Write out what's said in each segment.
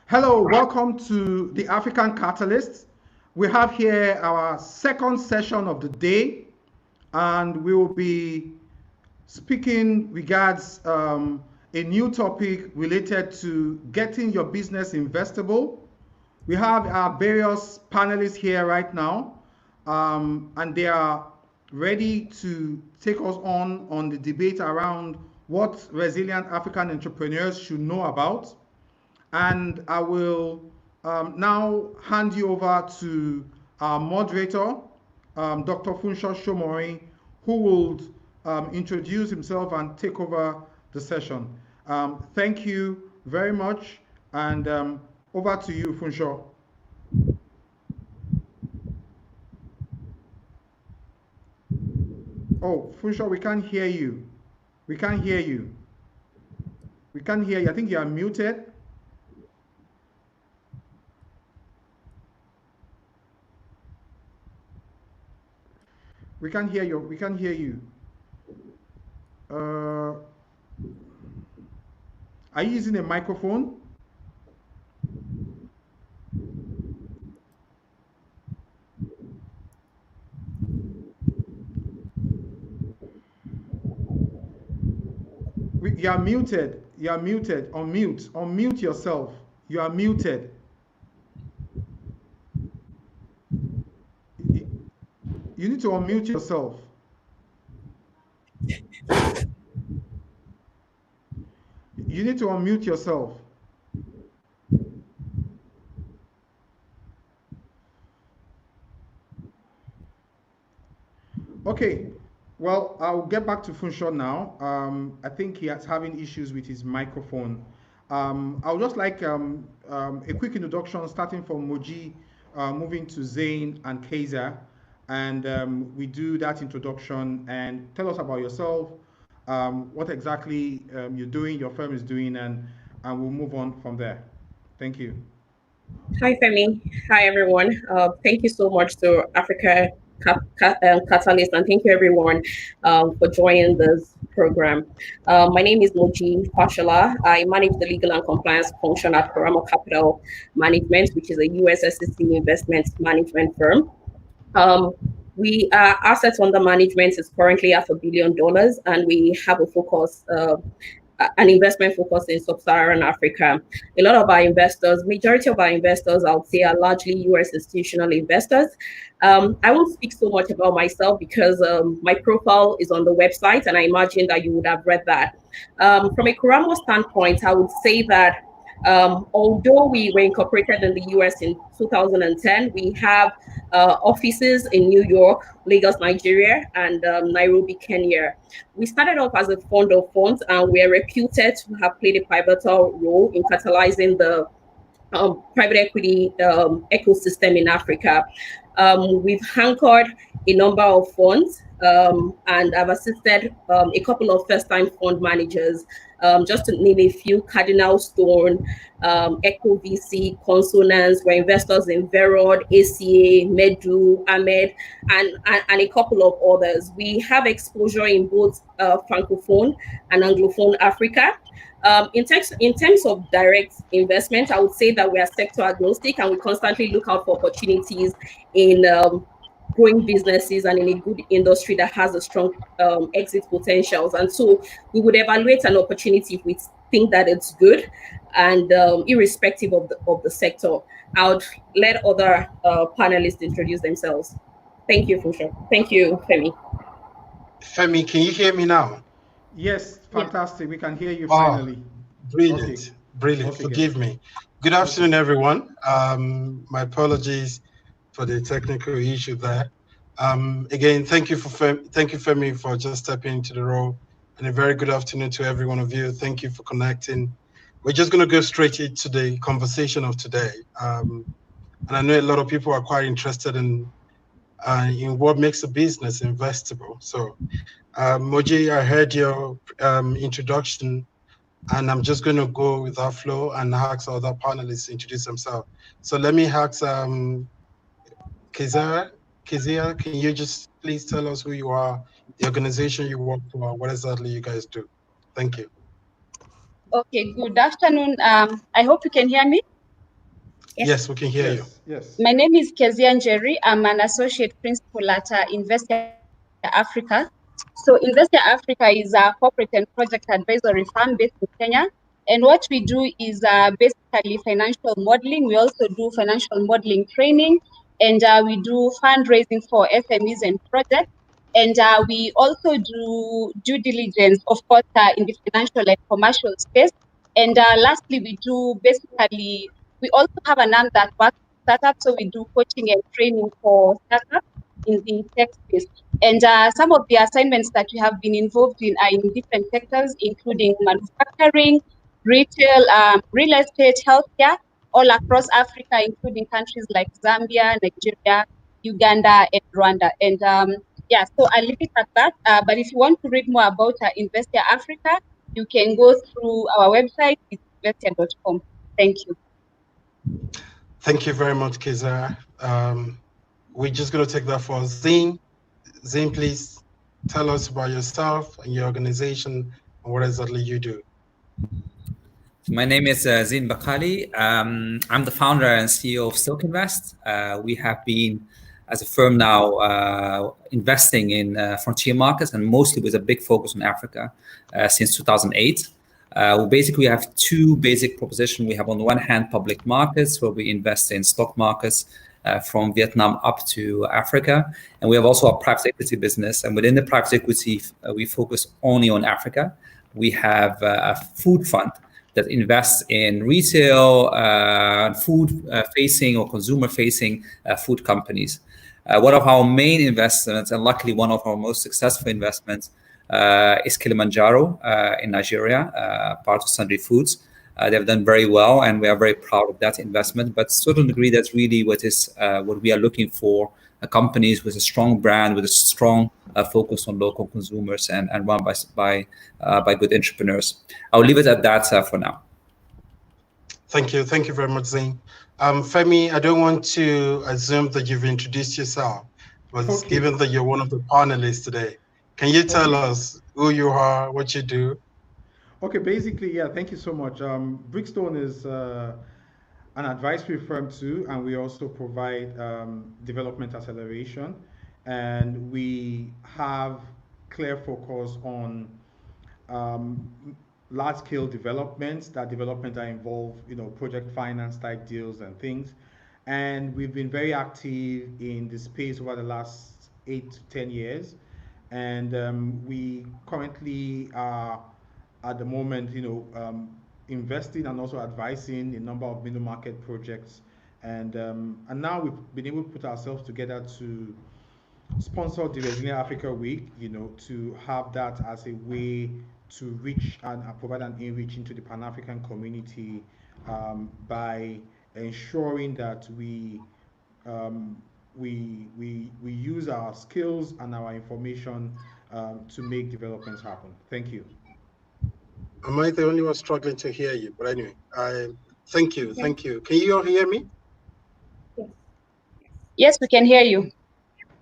Hello, welcome to the African Catalyst. We have here our second session of the day, and we will be speaking regards a new topic related to getting your business investable. We have our various panelists here right now, and they are ready to take us on the debate around what resilient African entrepreneurs should know about. And I will now hand you over to our moderator, Dr. Funsho Somorin, who will introduce himself and take over the session. Thank you very much, and over to you, Funsho. Oh, Funsho, we can't hear you. We can't hear you. We can't hear you. I think you are muted. We can't hear you. We can't hear you. Are you using a microphone? You are muted. You are muted. Unmute. Unmute yourself. You are muted. You need to unmute yourself. You need to unmute yourself. Okay. Well, I'll get back to Funsho now. I think he is having issues with his microphone. I would just like a quick introduction, starting from Moji, moving to Zain and Keziah, and we do that introduction and tell us about yourself, what exactly you're doing, your firm is doing, and we'll move on from there. Thank you. Hi, Femi. Hi, everyone. Thank you so much to Africa Catalyst, and thank you, everyone, for joining this program. My name is Fashola. I manage the legal and compliance function at Kuramo Capital Management, which is a US SEC investment management firm. We assets under management is currently at $1 billion, and we have a focus an investment focus in sub-Saharan Africa. A lot of our investors, majority of our investors, I would say, are largely US institutional investors. I won't speak so much about myself because my profile is on the website, and I imagine that you would have read that. From a Kuramo standpoint, I would say that although we were incorporated in the US in 2010, we have offices in New York, Lagos, Nigeria, and Nairobi, Kenya. We started off as a fund of funds, and we are reputed to have played a pivotal role in catalyzing the private equity ecosystem in Africa. We've anchored a number of funds, and I've assisted a couple of first-time fund managers, just to name a few: Cardinal Stone, Echo VC, Consonance. We're investors in Verod, ACA, Medu, Ahmed, and a couple of others. We have exposure in both Francophone and Anglophone Africa. In terms of direct investment, I would say that we are sector agnostic, and we constantly look out for opportunities in growing businesses and in a good industry that has a strong exit potentials. And so we would evaluate an opportunity if we think that it's good, and irrespective of the sector. I would let other panelists introduce themselves. Thank you, Funsho. Thank you, Femi. Femi, can you hear me now? Yes, fantastic. We can hear you finally. Brilliant, okay. Brilliant. Okay, Forgive me. Good afternoon, everyone. My apologies for the technical issue there. Again, thank you, Femi, for just stepping into the role, and a very good afternoon to every one of you. Thank you for connecting. We're just going to go straight into the conversation of today, and I know a lot of people are quite interested in what makes a business investable. So, Moji, I heard your introduction, and I'm just going to go with our flow and ask other panelists to introduce themselves. So let me ask Keziah, can you just please tell us who you are, the organization you work for, what exactly you guys do? Thank you. Okay, good afternoon. I hope you can hear me. Yes, we can hear you. Yes. My name is Keziah Njeri. I'm an associate principal at InVhestia Africa. So InVhestia Africa is a corporate and project advisory firm based in Kenya. And what we do is basically financial modeling. We also do financial modeling training, and we do fundraising for SMEs and projects. And we also do due diligence, of course, in the financial and commercial space. And lastly, we also have an arm that works with startups. So we do coaching and training for startups in the tech space. And some of the assignments that we have been involved in are in different sectors, including manufacturing, retail, real estate, healthcare, all across Africa, including countries like Zambia, Nigeria, Uganda, and Rwanda. And so I'll leave it at that. But if you want to read more about InVhestia Africa, you can go through our website, it's investia.com. Thank you. Thank you very much, Keziah. We're just going to take that for Zine. Zine, please tell us about yourself and your organization and what exactly you do. My name is Bekkali. I'm the founder and CEO of Slik. We have been, as a firm now, investing in frontier markets and mostly with a big focus on Africa since 2008. We basically have two basic propositions. We have on the one hand public markets where we invest in stock markets from Vietnam up to Africa. And we have also a private equity business. And within the private equity, we focus only on Africa. We have a food fund that invests in retail, food-facing or consumer-facing food companies. One of our main investments, and luckily one of our most successful investments, is Kilimanjaro in Nigeria, part of Sundry Foods. They've done very well, and we are very proud of that investment. But to a certain degree, that's really what we are looking for: companies with a strong brand, with a strong focus on local consumers, and run by good entrepreneurs. I'll leave it at that for now. Thank you very much, Zain. Femi, I don't want to assume that you've introduced yourself, but given that you're one of the panelists today, can you tell us who you are, what you do? Okay, basically, yeah, thank you so much. Brickstone is an advisory firm too, and we also provide development acceleration, and we have clear focus on large-scale developments. That development involve, project finance type deals and things, and we've been very active in the space over the last 8 to 10 years, and we currently are at the moment, investing and also advising a number of middle market projects, and now we've been able to put ourselves together to sponsor the Resilient Africa Week, to have that as a way to reach and provide an in-reach into the Pan-African community by ensuring that we use our skills and our information to make developments happen. Thank you. Am I the only one struggling to hear you? But anyway, thank you. Can you all hear me? Yes, we can hear you.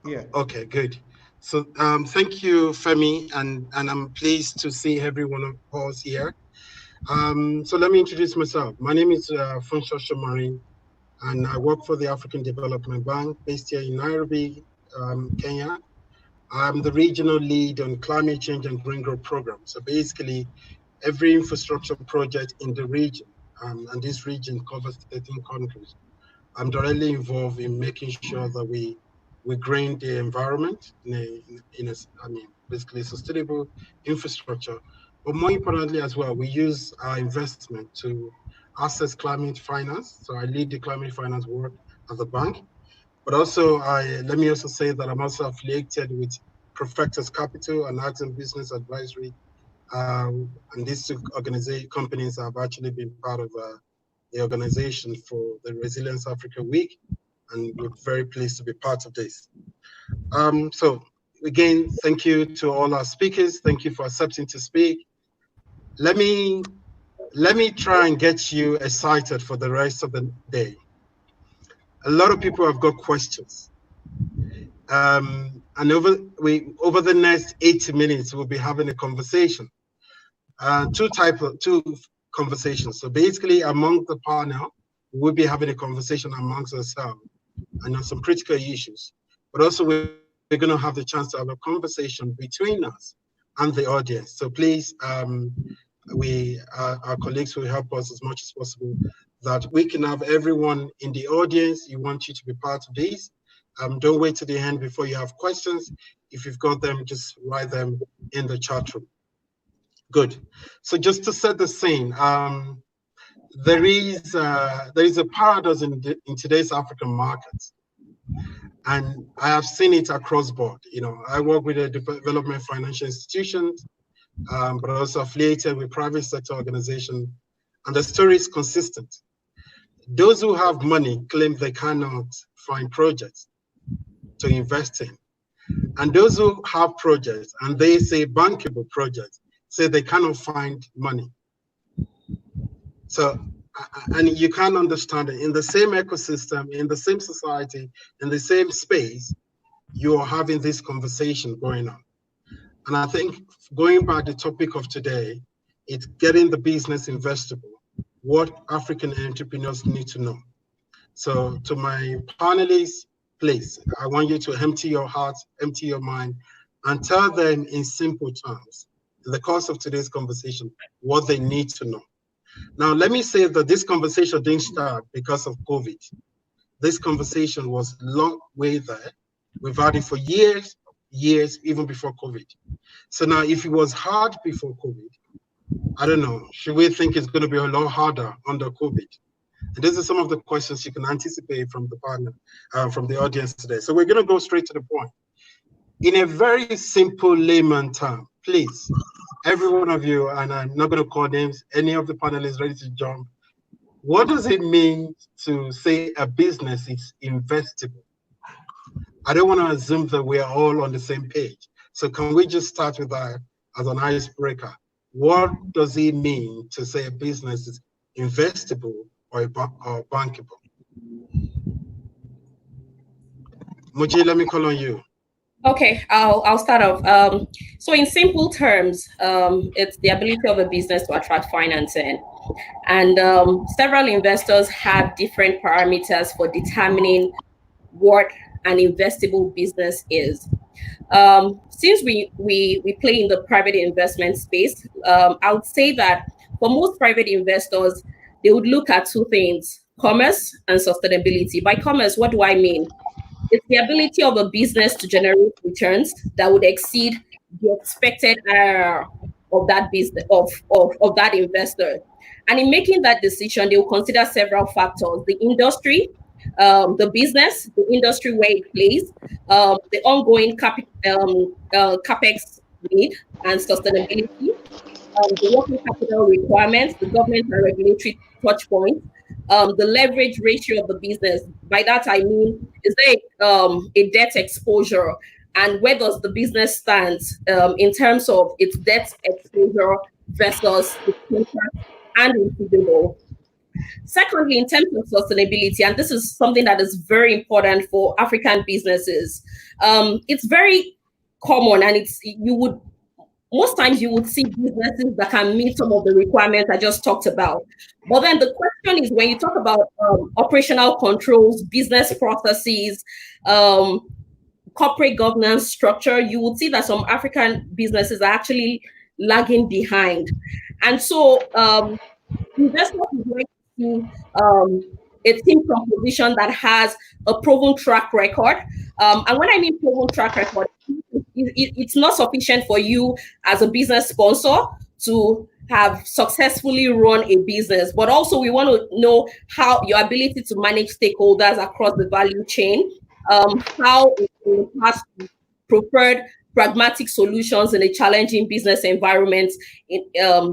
Yeah. Okay, good. So thank you, Femi, and I'm pleased to see every one of us here. So let me introduce myself. My name is Olufunso Somorin, and I work for the African Development Bank based here in Nairobi, Kenya. I'm the regional lead on climate change and green growth program. So basically, every infrastructure project in the region, and this region covers 13 countries, I'm directly involved in making sure that we green the environment basically sustainable infrastructure. But more importantly as well, we use our investment to access climate finance. So I lead the climate finance work at the bank. But also, let me also say that I'm also affiliated with Profectus Capital and Arts and Business Advisory. And these two companies have actually been part of the organization for the Resilience Africa Week, and we're very pleased to be part of this. So again, thank you to all our speakers. Thank you for accepting to speak. Let me try and get you excited for the rest of the day. A lot of people have got questions. And over the next 80 minutes, we'll be having a conversation. Two conversations. So basically, among the panel, we'll be having a conversation amongst ourselves and on some critical issues. But also we're going to have the chance to have a conversation between us and the audience. So please, our colleagues will help us as much as possible that we can have everyone in the audience. You want you to be part of this. Don't wait to the end before you have questions. If you've got them, just write them in the chat room. Good. So just to set the scene, there is a paradox in today's African markets, and I have seen it across board. You know, I work with a development financial institutions, but also affiliated with private sector organizations, and the story is consistent. Those who have money claim they cannot find projects to invest in, and those who have projects and they say bankable projects say they cannot find money. So, and you can't understand it. In the same ecosystem, in the same society, in the same space, you are having this conversation going on. And I think going back to the topic of today, it's getting the business investable, what African entrepreneurs need to know. So to my panelists, please, I want you to empty your heart, empty your mind, and tell them in simple terms, in the course of today's conversation, what they need to know. Now, let me say that this conversation didn't start because of COVID. This conversation was long way there. We've had it for years, even before COVID. So now, if it was hard before COVID, I don't know, should we think it's going to be a lot harder under COVID? And these are some of the questions you can anticipate from the partner, from the audience today. So we're going to go straight to the point. In a very simple layman term, please, every one of you, and I'm not going to call names, any of the panelists ready to jump. What does it mean to say a business is investable? I don't want to assume that we are all on the same page. So can we just start with that as an icebreaker? What does it mean to say a business is investable or bankable? Moji, let me call on you. Okay, I'll start off. So in simple terms, it's the ability of a business to attract financing. And several investors have different parameters for determining what an investable business is. Since we play in the private investment space, I would say that for most private investors, they would look at two things: commerce and sustainability. By commerce, what do I mean? It's the ability of a business to generate returns that would exceed the expected of that business of that investor. And in making that decision, they will consider several factors: the industry, the business, the industry where it plays, the ongoing capex need and sustainability, the working capital requirements, the government and regulatory touch points, the leverage ratio of the business. By that I mean, is there a debt exposure, and where does the business stand in terms of its debt exposure versus its interest and receivable. Secondly, in terms of sustainability, and this is something that is very important for African businesses, it's very common, and most times you would see businesses that can meet some of the requirements I just talked about. But then the question is, when you talk about operational controls, business processes, corporate governance structure, you would see that some African businesses are actually lagging behind. And so investors would like to a team composition that has a proven track record. And when I mean proven track record, it's not sufficient for you as a business sponsor to have successfully run a business, but also we want to know how your ability to manage stakeholders across the value chain, how in the past preferred pragmatic solutions in a challenging business environment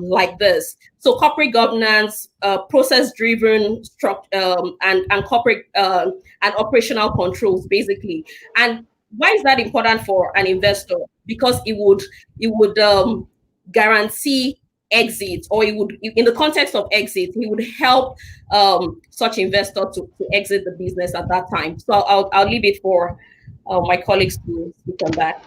like this. So corporate governance, process-driven structure, and corporate and operational controls, basically. And why is that important for an investor? Because it would guarantee exit, or it would, in the context of exit, it would help such investor to exit the business at that time. So I'll leave it for my colleagues to speak on that.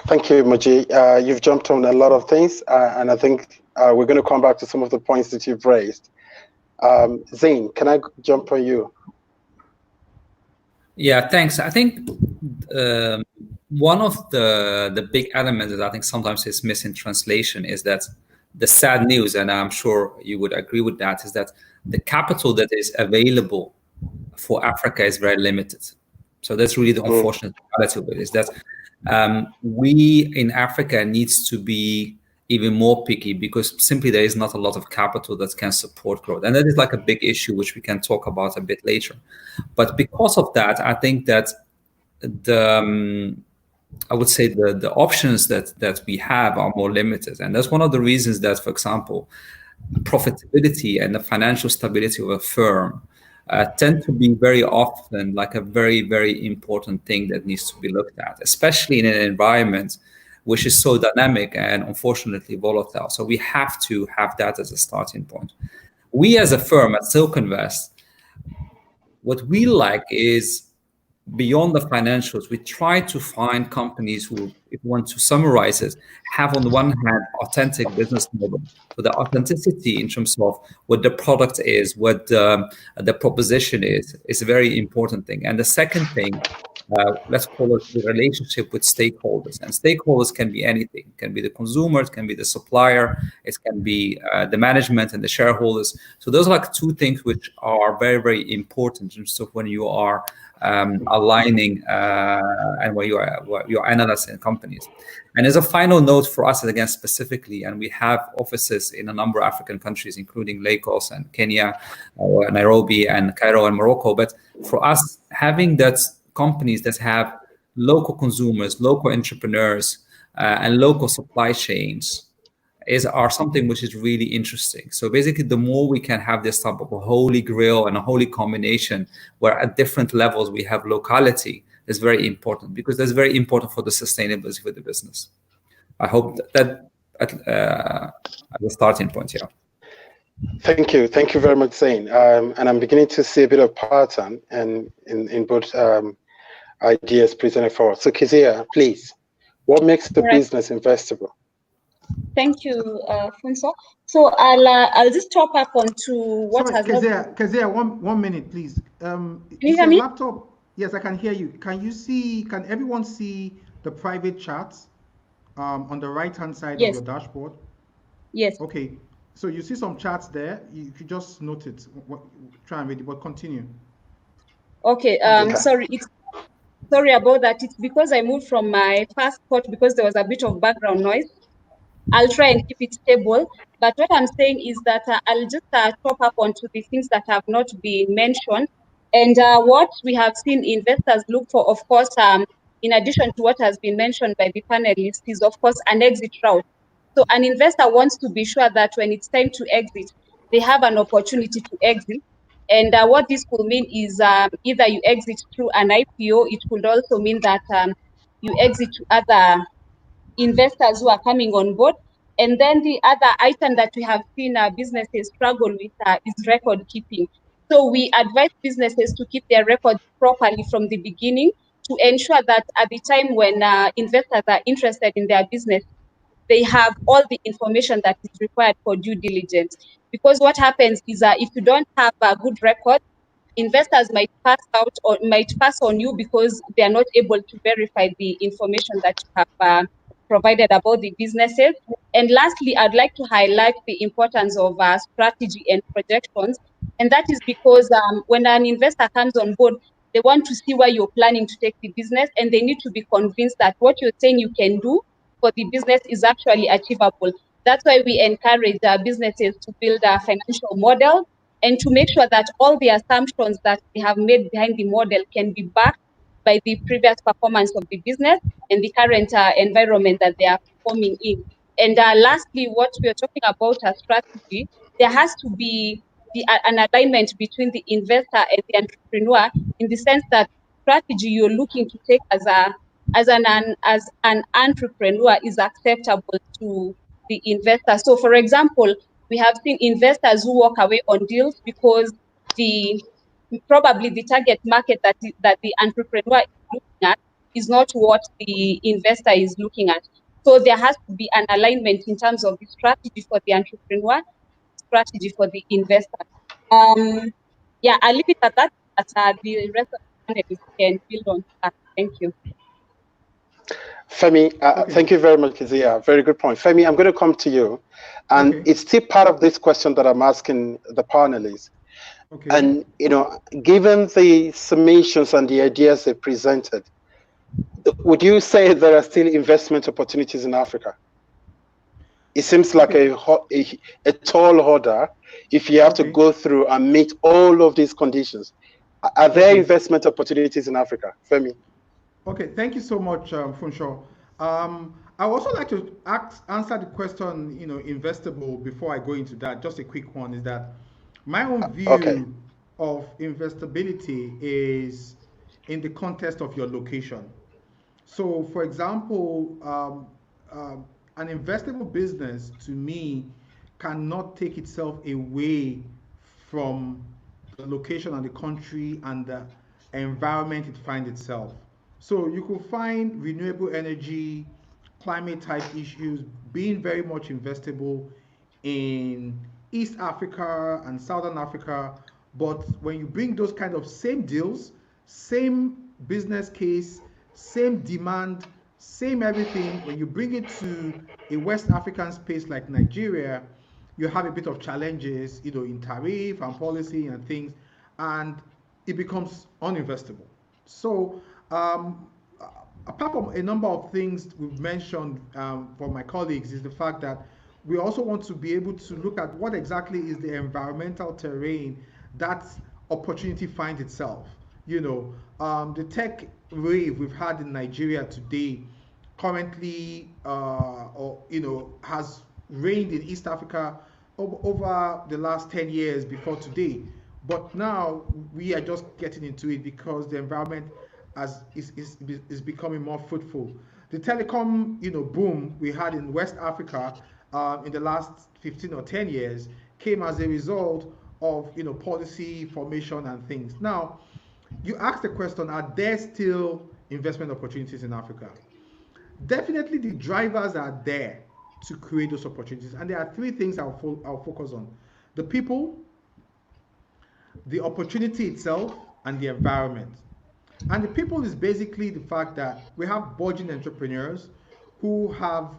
Thank you, Moji. You've jumped on a lot of things, and I think we're going to come back to some of the points that you've raised. Zain, can I jump on you? Yeah, thanks. I think one of the big elements that I think sometimes is missed in translation is that the sad news, and I'm sure you would agree with that, is that the capital that is available for Africa is very limited. So that's really the unfortunate reality of it, is that we in Africa needs to be even more picky, because simply there is not a lot of capital that can support growth. And that is like a big issue, which we can talk about a bit later. But because of that, I think that I would say the options that we have are more limited. And that's one of the reasons that, for example, profitability and the financial stability of a firm tend to be very often like a very, very important thing that needs to be looked at, especially in an environment which is so dynamic and unfortunately volatile. So we have to have that as a starting point. We as a firm at Silk Invest, what we like is, beyond the financials, we try to find companies who, if you want to summarize it, have on the one hand authentic business model. So the authenticity in terms of what the product is, what the proposition is a very important thing. And the second thing, let's call it the relationship with stakeholders. And stakeholders can be anything. It can be the consumer, it can be the supplier, it can be the management and the shareholders. So those are like two things which are very, very important in terms of when you are aligning and where you're analyzing companies. And as a final note for us, again, specifically, and we have offices in a number of African countries, including Lagos and Kenya, Nairobi and Cairo and Morocco. But for us, having that companies that have local consumers, local entrepreneurs, and local supply chains are something which is really interesting. So basically, the more we can have this type of a holy grail and a holy combination where at different levels we have locality is very important, because that's very important for the sustainability of the business. I hope that at the starting point, yeah. Thank you very much, Zain. And I'm beginning to see a bit of pattern in both ideas presented forward. So Keziah, please, what makes the business investable? Thank you, Funso. So I'll just top up onto what has Keziah, one minute, please. Can you hear me? Laptop? Yes, I can hear you. Can everyone see the private charts on the right-hand side of your dashboard? Yes. Okay. So you see some charts there. You could just note it. Try and read it, but continue. Okay. Sorry about that. It's because I moved from my first spot because there was a bit of background noise. I'll try and keep it stable. But what I'm saying is that I'll just top up onto the things that have not been mentioned. And what we have seen investors look for, of course, in addition to what has been mentioned by the panelists, is, of course, an exit route. So an investor wants to be sure that when it's time to exit, they have an opportunity to exit. And what this could mean is either you exit through an IPO. It could also mean that you exit to other investors who are coming on board. And then the other item that we have seen businesses struggle with is record keeping. So we advise businesses to keep their records properly from the beginning to ensure that at the time when investors are interested in their business, they have all the information that is required for due diligence. Because what happens is if you don't have a good record, investors might pass out or might pass on you because they are not able to verify the information that you have provided about the businesses. And lastly, I'd like to highlight the importance of strategy and projections. And that is because when an investor comes on board, they want to see where you're planning to take the business, and they need to be convinced that what you're saying you can do for the business is actually achievable. That's why we encourage businesses to build a financial model and to make sure that all the assumptions that they have made behind the model can be backed by the previous performance of the business and the current environment that they are performing in. And lastly, what we are talking about a strategy, there has to be an alignment between the investor and the entrepreneur, in the sense that strategy you're looking to take as an entrepreneur is acceptable to the investor. So, for example, we have seen investors who walk away on deals because probably the target market that the entrepreneur is looking at is not what the investor is looking at. So there has to be an alignment in terms of the strategy for the entrepreneur, strategy for the investor. Yeah, I'll leave it at that. The rest of the panelists can build on that. Thank you. Femi, thank you very much, Keziah. Very good point. Femi, I'm going to come to you. And it's still part of this question that I'm asking the panelists. And, given the summations and the ideas they presented, would you say there are still investment opportunities in Africa? It seems like a tall order if you have to go through and meet all of these conditions. Are there investment opportunities in Africa? Femi? Okay, thank you so much, Funsho. I would also like to answer the question, investable, before I go into that. Just a quick one is that my own view of investability is in the context of your location. So, for example, an investable business, to me, cannot take itself away from the location and the country and the environment it finds itself. So you could find renewable energy, climate type issues being very much investable in East Africa and Southern Africa. But when you bring those kind of same deals, same business case, same demand, same everything, when you bring it to a West African space like Nigeria, you have a bit of challenges, in tariff and policy and things, and it becomes uninvestable. So, apart from a number of things we've mentioned for my colleagues, is the fact that we also want to be able to look at what exactly is the environmental terrain that opportunity finds itself. The tech wave we've had in Nigeria today currently, has reigned in East Africa over the last 10 years before today. But now we are just getting into it because the environment is becoming more fruitful. The telecom, boom we had in West Africa in the last 15 or 10 years came as a result of policy formation and things. Now, you asked the question: are there still investment opportunities in Africa? Definitely, the drivers are there to create those opportunities, and there are three things I'll focus on: the people, the opportunity itself, and the environment. And the people is basically the fact that we have burgeoning entrepreneurs who have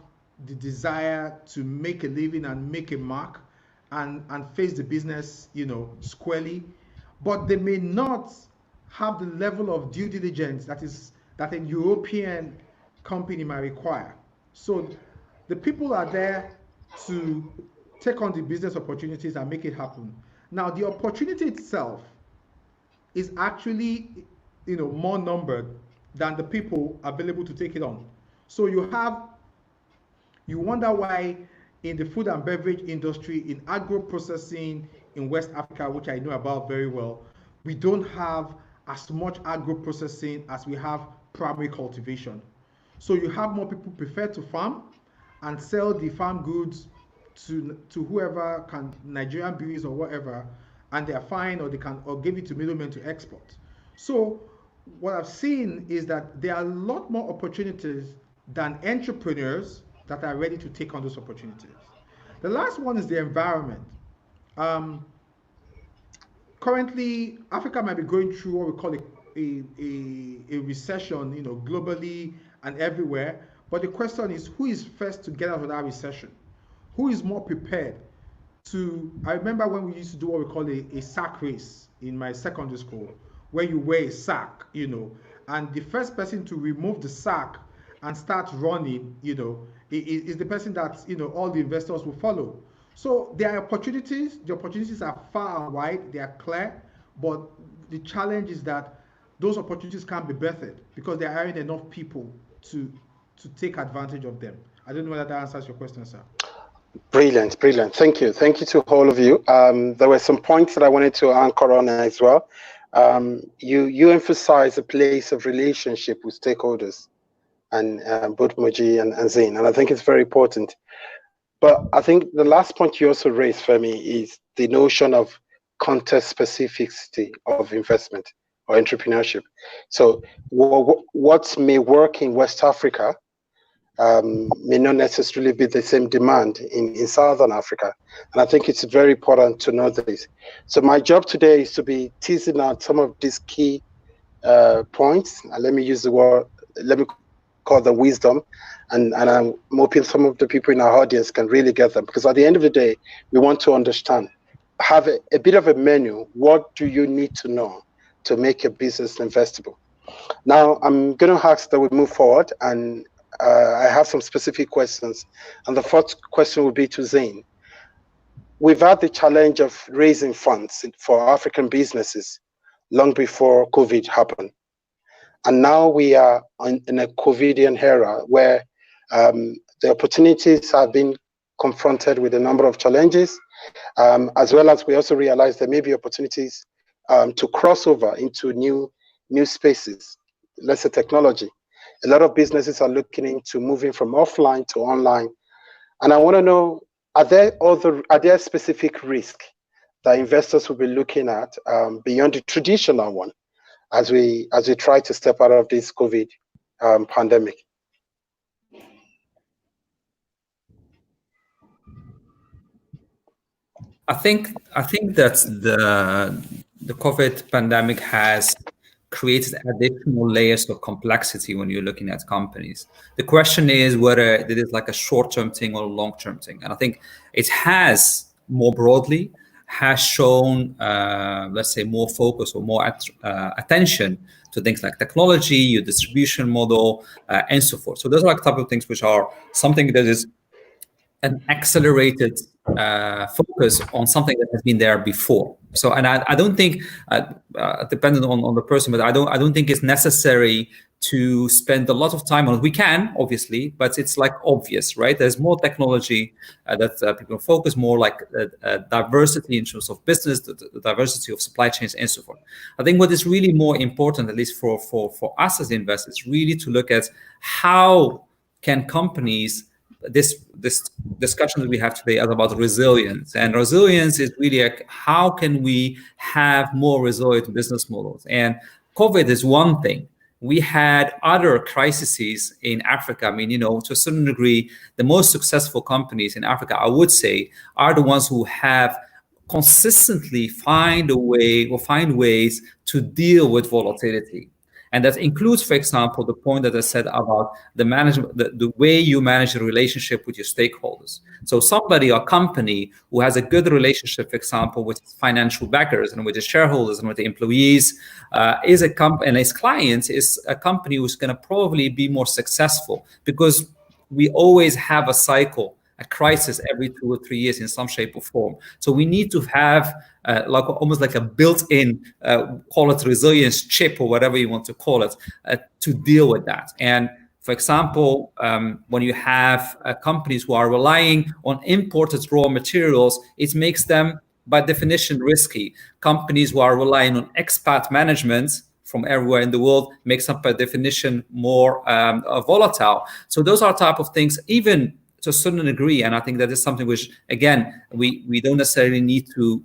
the desire to make a living and make a mark and face the business, squarely, but they may not have the level of due diligence that a European company might require. So the people are there to take on the business opportunities and make it happen. Now, the opportunity itself is actually, more numbered than the people available to take it on. So you wonder why in the food and beverage industry, in agro processing in West Africa, which I know about very well, we don't have as much agro processing as we have primary cultivation. So you have more people prefer to farm and sell the farm goods to whoever can, Nigerian breweries or whatever, and they're fine, or they can, or give it to middlemen to export. So what I've seen is that there are a lot more opportunities than entrepreneurs that are ready to take on those opportunities. The last one is the environment. Currently, Africa might be going through what we call a recession, globally and everywhere. But the question is, who is first to get out of that recession? Who is more prepared to? I remember when we used to do what we call a sack race in my secondary school, where you wear a sack, and the first person to remove the sack and start running, is the person that, all the investors will follow. So there are opportunities. The opportunities are far and wide. They are clear. But the challenge is that those opportunities can't be birthed because there aren't enough people to take advantage of them. I don't know whether that answers your question, sir. Brilliant. Thank you to all of you. There were some points that I wanted to anchor on as well. You emphasize a place of relationship with stakeholders, and both Moji and Zain, and I think it's very important. But I think the last point you also raised, Femi, is the notion of context specificity of investment or entrepreneurship. So what may work in West Africa may not necessarily be the same demand in Southern Africa. And I think it's very important to know this. So my job today is to be teasing out some of these key points. Let me use the word, let me call the wisdom. And I'm hoping some of the people in our audience can really get them, because at the end of the day, we want to understand, have a bit of a menu. What do you need to know to make your business investable? Now, I'm going to ask that we move forward, and I have some specific questions. And the first question will be to Zain. We've had the challenge of raising funds for African businesses long before COVID happened. And now we are in a COVIDian era where the opportunities have been confronted with a number of challenges, as well as we also realize there may be opportunities to cross over into new spaces, let's say technology. A lot of businesses are looking into moving from offline to online. And I want to know, are there specific risks that investors will be looking at beyond the traditional one as we try to step out of this COVID pandemic? I think that the COVID pandemic has created additional layers of complexity when you're looking at companies. The question is whether it is like a short-term thing or a long-term thing. And I think it has, more broadly, has shown, let's say, more focus or more attention to things like technology, your distribution model, and so forth. So those are like type of things which are something that is an accelerated focus on something that has been there before. So, and I don't think, depending on the person, but I don't think it's necessary to spend a lot of time on it. We can, obviously, but it's like obvious, right? There's more technology that people focus more, like diversity in terms of business, the diversity of supply chains, and so forth. I think what is really more important, at least for us as investors, really to look at how can companies. This discussion that we have today is about resilience, and resilience is really like how can we have more resilient business models. And COVID is one thing. We had other crises in Africa. I mean, to a certain degree, the most successful companies in Africa, I would say, are the ones who have consistently find ways to deal with volatility. And that includes, for example, the point that I said about the management, the way you manage the relationship with your stakeholders. So somebody or company who has a good relationship, for example, with financial backers and with the shareholders and with the employees, is a company, and its clients is a company who's going to probably be more successful, because we always have a cycle, a crisis every 2 or 3 years in some shape or form. So we need to have almost like a built-in, call it resilience chip or whatever you want to call it, to deal with that. And for example, when you have companies who are relying on imported raw materials, it makes them by definition risky. Companies who are relying on expat management from everywhere in the world makes them by definition more volatile. So those are type of things, even to a certain degree, and I think that is something which, again, we don't necessarily need to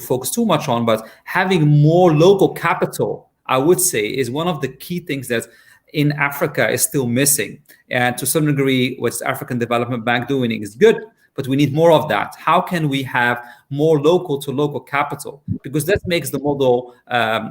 focus too much on, but having more local capital, I would say, is one of the key things that in Africa is still missing. And to some degree, what's African Development Bank doing is good, but we need more of that. How can we have more local to local capital? Because that makes the model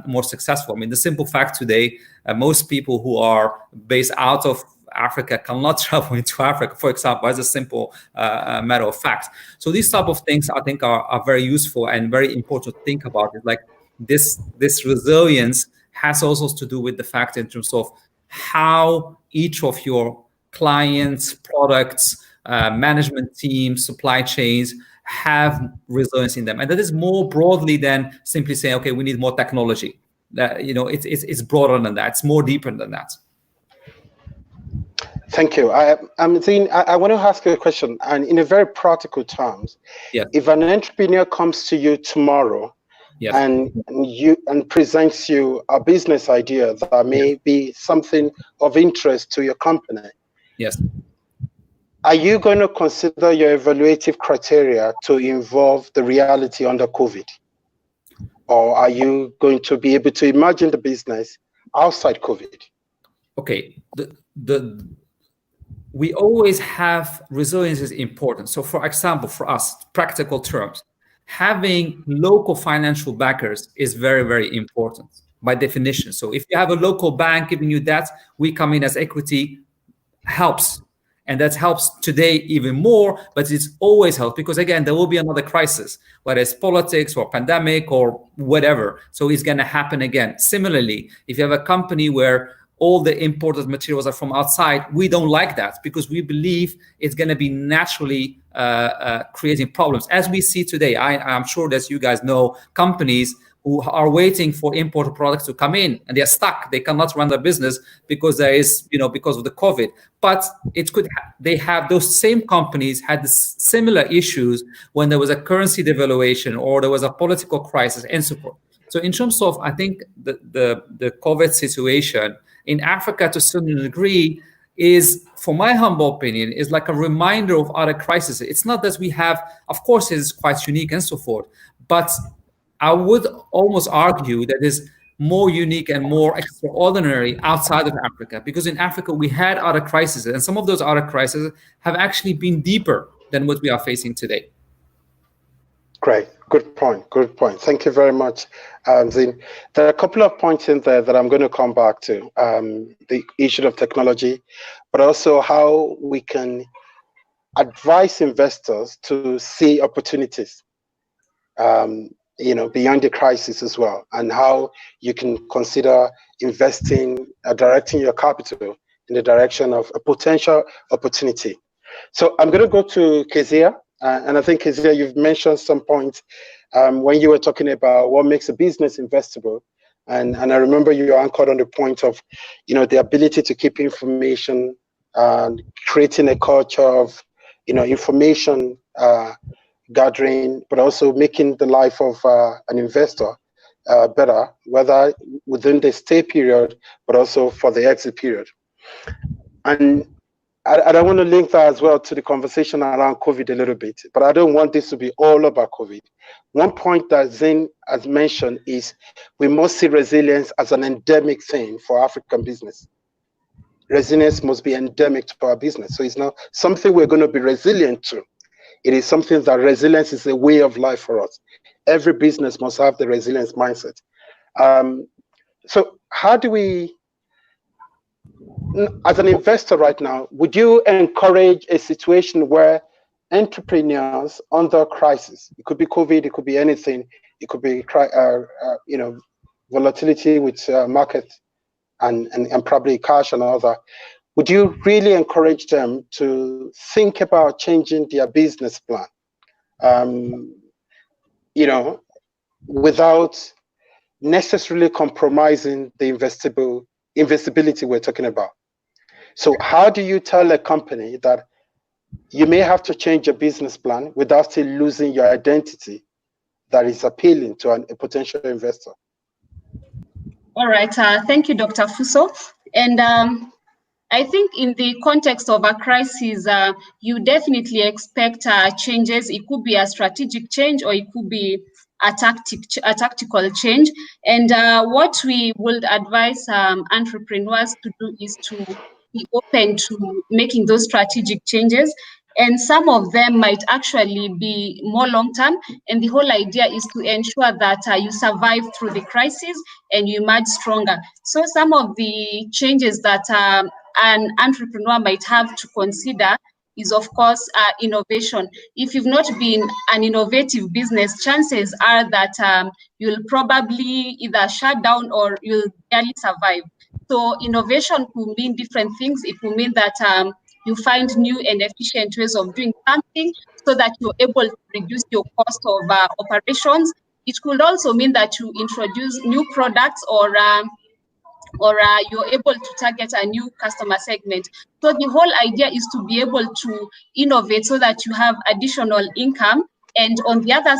more successful. I mean, the simple fact today, most people who are based out of Africa cannot travel into Africa, for example, as a simple matter of fact. So these type of things, I think, are very useful and very important to think about. It like this resilience has also to do with the fact in terms of how each of your clients, products, management teams, supply chains have resilience in them, and that is more broadly than simply saying, okay, we need more technology. That it's broader than that. It's more deeper than that. Thank you. I want to ask you a question, and in a very practical terms. Yes. If an entrepreneur comes to you tomorrow, yes, and presents you a business idea that may be something of interest to your company, yes, are you going to consider your evaluative criteria to involve the reality under COVID? Or are you going to be able to imagine the business outside COVID? Okay. we always have resilience is important. So for example, for us, practical terms, having local financial backers is very, very important by definition. So if you have a local bank giving you that, we come in as equity, helps. And that helps today even more, but it's always helped because again, there will be another crisis, whether it's politics or pandemic or whatever. So it's going to happen again. Similarly, if you have a company where all the imported materials are from outside, we don't like that because we believe it's going to be naturally creating problems. As we see today, I'm sure that you guys know companies who are waiting for imported products to come in and they're stuck. They cannot run their business because there is, because of the COVID. But it could, they have, those same companies had similar issues when there was a currency devaluation or there was a political crisis and so forth. So in terms of, I think the COVID situation in Africa to a certain degree is, for my humble opinion, is like a reminder of other crises. It's not that we have, of course, it's quite unique and so forth, but I would almost argue that is more unique and more extraordinary outside of Africa, because in Africa we had other crises, and some of those other crises have actually been deeper than what we are facing today. Great, good point. Thank you very much, Zin. There are a couple of points in there that I'm going to come back to, the issue of technology, but also how we can advise investors to see opportunities. Beyond the crisis as well, and how you can consider investing, directing your capital in the direction of a potential opportunity. So I'm going to go to Keziah, and I think, Keziah, you've mentioned some points when you were talking about what makes a business investable, and I remember you anchored on the point of, the ability to keep information and creating a culture of, information gathering, but also making the life of an investor better, whether within the stay period, but also for the exit period. And I want to link that as well to the conversation around COVID a little bit, but I don't want this to be all about COVID. One point that Zin has mentioned is we must see resilience as an endemic thing for African business. Resilience must be endemic to our business. So it's not something we're going to be resilient to. It is something that resilience is a way of life for us. Every business must have the resilience mindset. So how do we, as an investor right now, would you encourage a situation where entrepreneurs under crisis, it could be COVID, it could be anything, it could be volatility with market and probably cash and all that, would you really encourage them to think about changing their business plan, without necessarily compromising the investability we're talking about? So how do you tell a company that you may have to change your business plan without still losing your identity that is appealing to a potential investor? All right, thank you, Dr. Fuso. And I think in the context of a crisis, you definitely expect changes. It could be a strategic change or it could be a tactical change. And what we would advise entrepreneurs to do is to be open to making those strategic changes. And some of them might actually be more long-term. And the whole idea is to ensure that you survive through the crisis and you emerge stronger. So some of the changes that an entrepreneur might have to consider is, of course, innovation. If you've not been an innovative business, chances are that you'll probably either shut down or you'll barely survive. So innovation could mean different things. It will mean that you find new and efficient ways of doing something so that you're able to reduce your cost of operations. It could also mean that you introduce new products or you're able to target a new customer segment. So the whole idea is to be able to innovate so that you have additional income, and on the other side,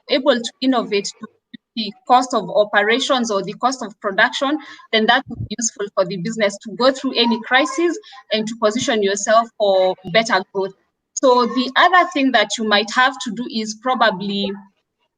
you're able to innovate to the cost of operations or the cost of production, then that would be useful for the business to go through any crisis and to position yourself for better growth. So the other thing that you might have to do is probably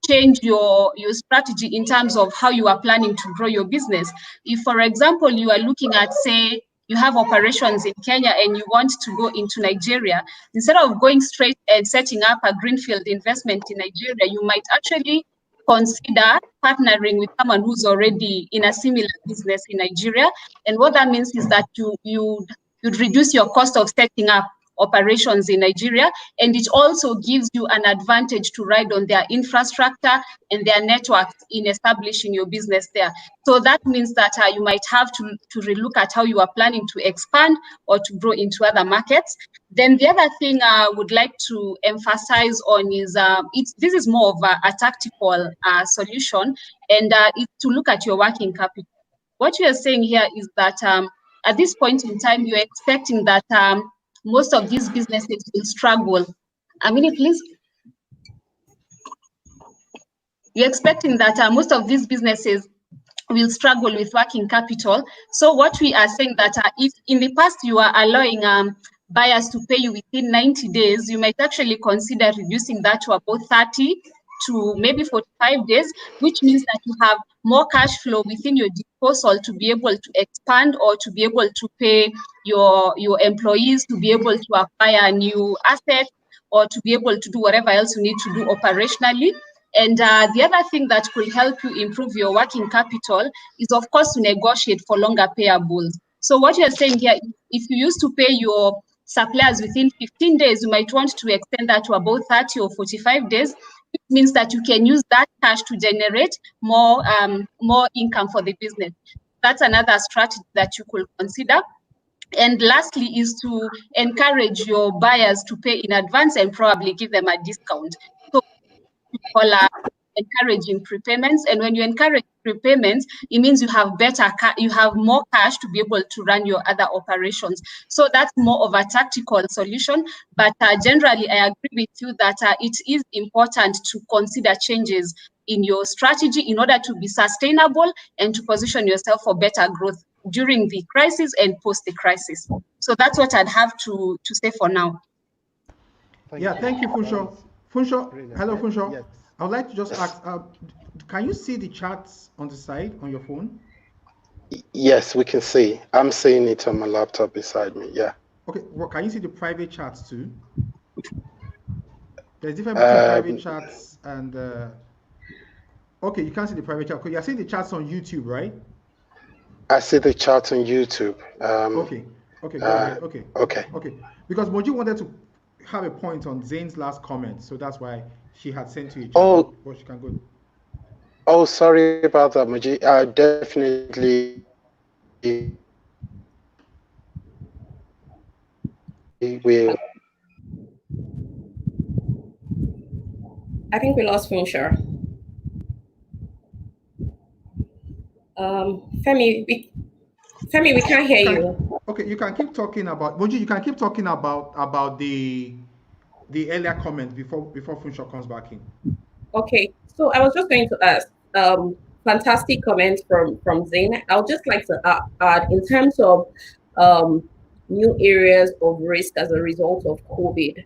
change your strategy in terms of how you are planning to grow your business. If, for example, you are looking at, say, you have operations in Kenya and you want to go into Nigeria, instead of going straight and setting up a greenfield investment in Nigeria, you might actually consider partnering with someone who's already in a similar business in Nigeria. And what that means is that you'd reduce your cost of setting up operations in Nigeria, and it also gives you an advantage to ride on their infrastructure and their networks in establishing your business there. So that means that you might have to relook at how you are planning to expand or to grow into other markets. Then the other thing I would like to emphasize on is this is more of a tactical solution, and it's to look at your working capital. What you are saying here is that at this point in time, you're expecting that most of these businesses will struggle. A minute, please. You're expecting that most of these businesses will struggle with working capital. So what we are saying that if in the past you are allowing buyers to pay you within 90 days, you might actually consider reducing that to about 30 to maybe 45 days, which means that you have more cash flow within your disposal to be able to expand or to be able to pay your employees, to be able to acquire new assets, or to be able to do whatever else you need to do operationally. And the other thing that could help you improve your working capital is, of course, to negotiate for longer payables. So what you're saying here, if you used to pay your suppliers within 15 days, you might want to extend that to about 30 or 45 days. It means that you can use that cash to generate more income for the business. That's another strategy that you could consider. And lastly is to encourage your buyers to pay in advance and probably give them a discount. So people are encouraging prepayments, and when you encourage prepayments, it means you have more cash to be able to run your other operations. So that's more of a tactical solution, but generally I agree with you that it is important to consider changes in your strategy in order to be sustainable and to position yourself for better growth during the crisis and post the crisis. So that's what I'd have to say for now. Thank you, Funsho. Funsho, hello, Funsho. Yes. I would like to just ask, can you see the charts on the side on your phone? Yes, we can see. I'm seeing it on my laptop beside me. Yeah. Okay. Well, can you see the private charts too? There's difference between private charts and. Okay, you can't see the private chart. You're seeing the charts on YouTube, right? I see the chart on YouTube. Okay. Go ahead. Okay. Because Moji wanted to have a point on Zane's last comment, so that's why she had sent you a chat. But she can go. Oh, sorry about that, Moji. Definitely will. I think we lost Funsho. Femi, we can't hear you. Okay, you can keep talking about Moji. You can keep talking about the earlier comment before Funsho comes back in. Okay, so I was just going to ask. Fantastic comments from Zane. I would just like to add in terms of new areas of risk as a result of COVID.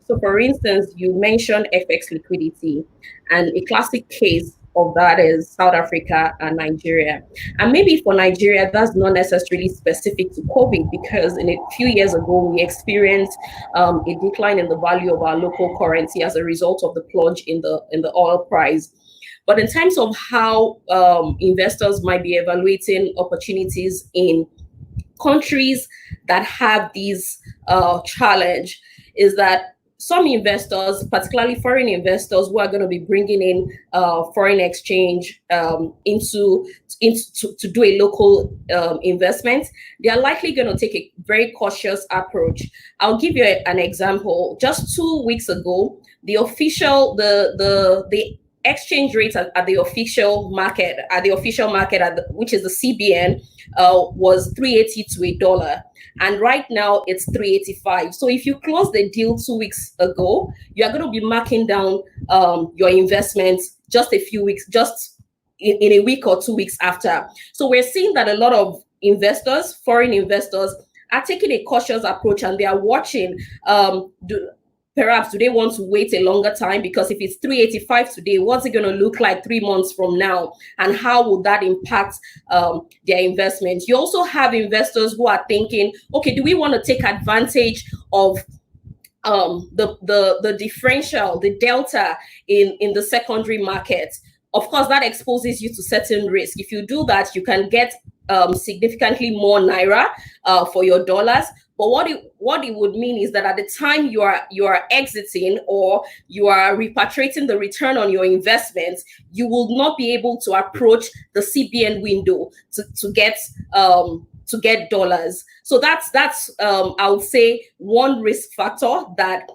So, for instance, you mentioned FX liquidity, and a classic case of that is South Africa and Nigeria. And maybe for Nigeria, that's not necessarily specific to COVID, because in a few years ago, we experienced a decline in the value of our local currency as a result of the plunge in the oil price. But in terms of how investors might be evaluating opportunities in countries that have these challenge, is that some investors, particularly foreign investors who are going to be bringing in foreign exchange into to do a local investment, they are likely going to take a very cautious approach. I'll give you an example. Just 2 weeks ago, the exchange rate at the official market, which is the CBN, was 380 to $1. And right now it's 385. So if you close the deal 2 weeks ago, you're going to be marking down your investments just a few weeks, just in a week or 2 weeks after. So we're seeing that a lot of investors, foreign investors, are taking a cautious approach, and they are watching perhaps do they want to wait a longer time? Because if it's 385 today, what's it going to look like 3 months from now? And how will that impact their investment? You also have investors who are thinking, okay, do we want to take advantage of the differential, the delta in the secondary market? Of course, that exposes you to certain risk. If you do that, you can get significantly more naira for your dollars. But what it would mean is that at the time you are exiting or you are repatriating the return on your investments, you will not be able to approach the CBN window to get dollars. So that's I would say one risk factor that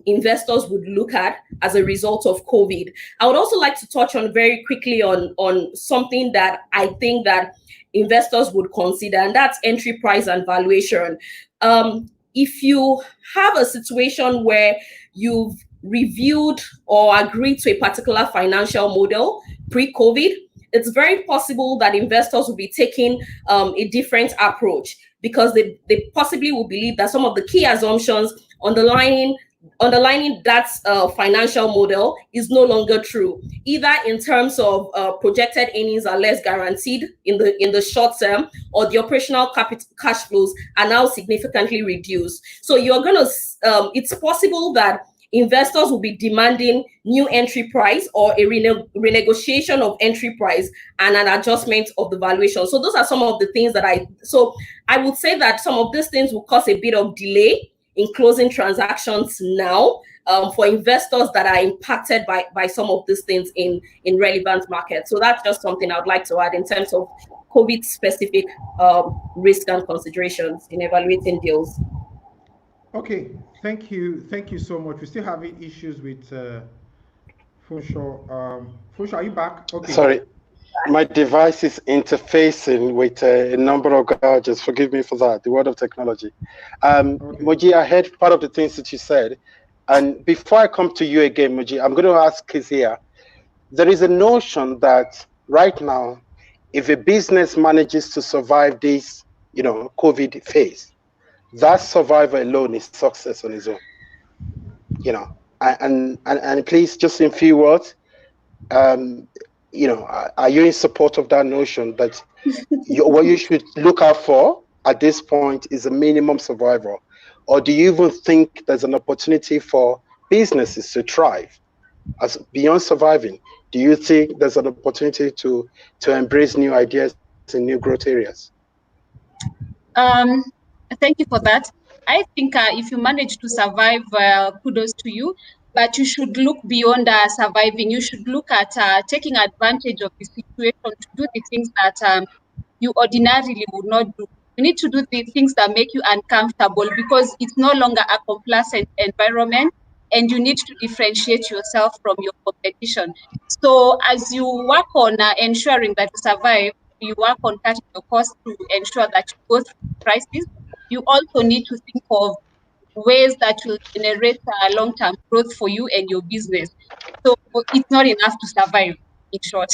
investors would look at as a result of COVID. I would also like to touch on very quickly on something that I think that investors would consider, and that's entry price and valuation. If you have a situation where you've reviewed or agreed to a particular financial model pre-COVID, it's very possible that investors will be taking a different approach because they possibly will believe that some of the key assumptions underlining that financial model is no longer true, either in terms of projected earnings are less guaranteed in the short term, or the operational cash flows are now significantly reduced. So you're going to, it's possible that investors will be demanding new entry price or a renegotiation of entry price and an adjustment of the valuation. So those are some of the things that I would say that some of these things will cause a bit of delay in closing transactions now for investors that are impacted by some of these things in relevant markets. So that's just something I would like to add in terms of COVID-specific risk and considerations in evaluating deals. Okay, thank you so much. We're still having issues with Fashola. Fashola, are you back? Okay. Sorry, my device is interfacing with a number of gadgets. Forgive me for that, the world of technology. Okay. Moji, I heard part of the things that you said. And before I come to you again, Moji, I'm going to ask Keziah. There is a notion that right now, if a business manages to survive this, COVID phase, that survivor alone is success on its own. And please, just in few words, are you in support of that notion that what you should look out for at this point is a minimum survival? Or do you even think there's an opportunity for businesses to thrive as beyond surviving? Do you think there's an opportunity to embrace new ideas in new growth areas? Thank you for that. I think if you manage to survive, kudos to you. But you should look beyond surviving. You should look at taking advantage of the situation to do the things that you ordinarily would not do. You need to do the things that make you uncomfortable because it's no longer a complacent environment, and you need to differentiate yourself from your competition. So as you work on ensuring that you survive, you work on cutting your costs to ensure that you go through crisis. You also need to think of ways that will generate long-term growth for you and your business. So it's not enough to survive, in short.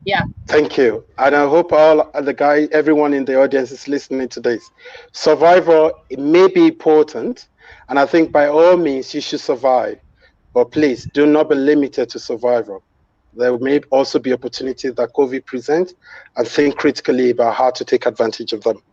Yeah. Thank you. And I hope everyone in the audience is listening to this. Survival, it may be important. And I think by all means, you should survive. But please do not be limited to survival. There may also be opportunities that COVID presents, and think critically about how to take advantage of them.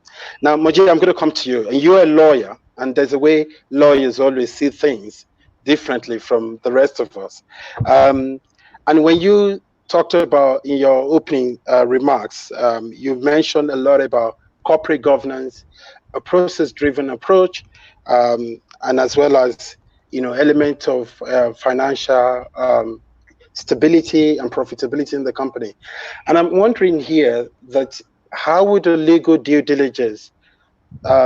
Now, Moji, I'm going to come to you. And you're a lawyer, and there's a way lawyers always see things differently from the rest of us. And when you talked about in your opening remarks, you mentioned a lot about corporate governance, a process-driven approach, and as well as element of financial stability and profitability in the company. And I'm wondering here that how would a legal due diligence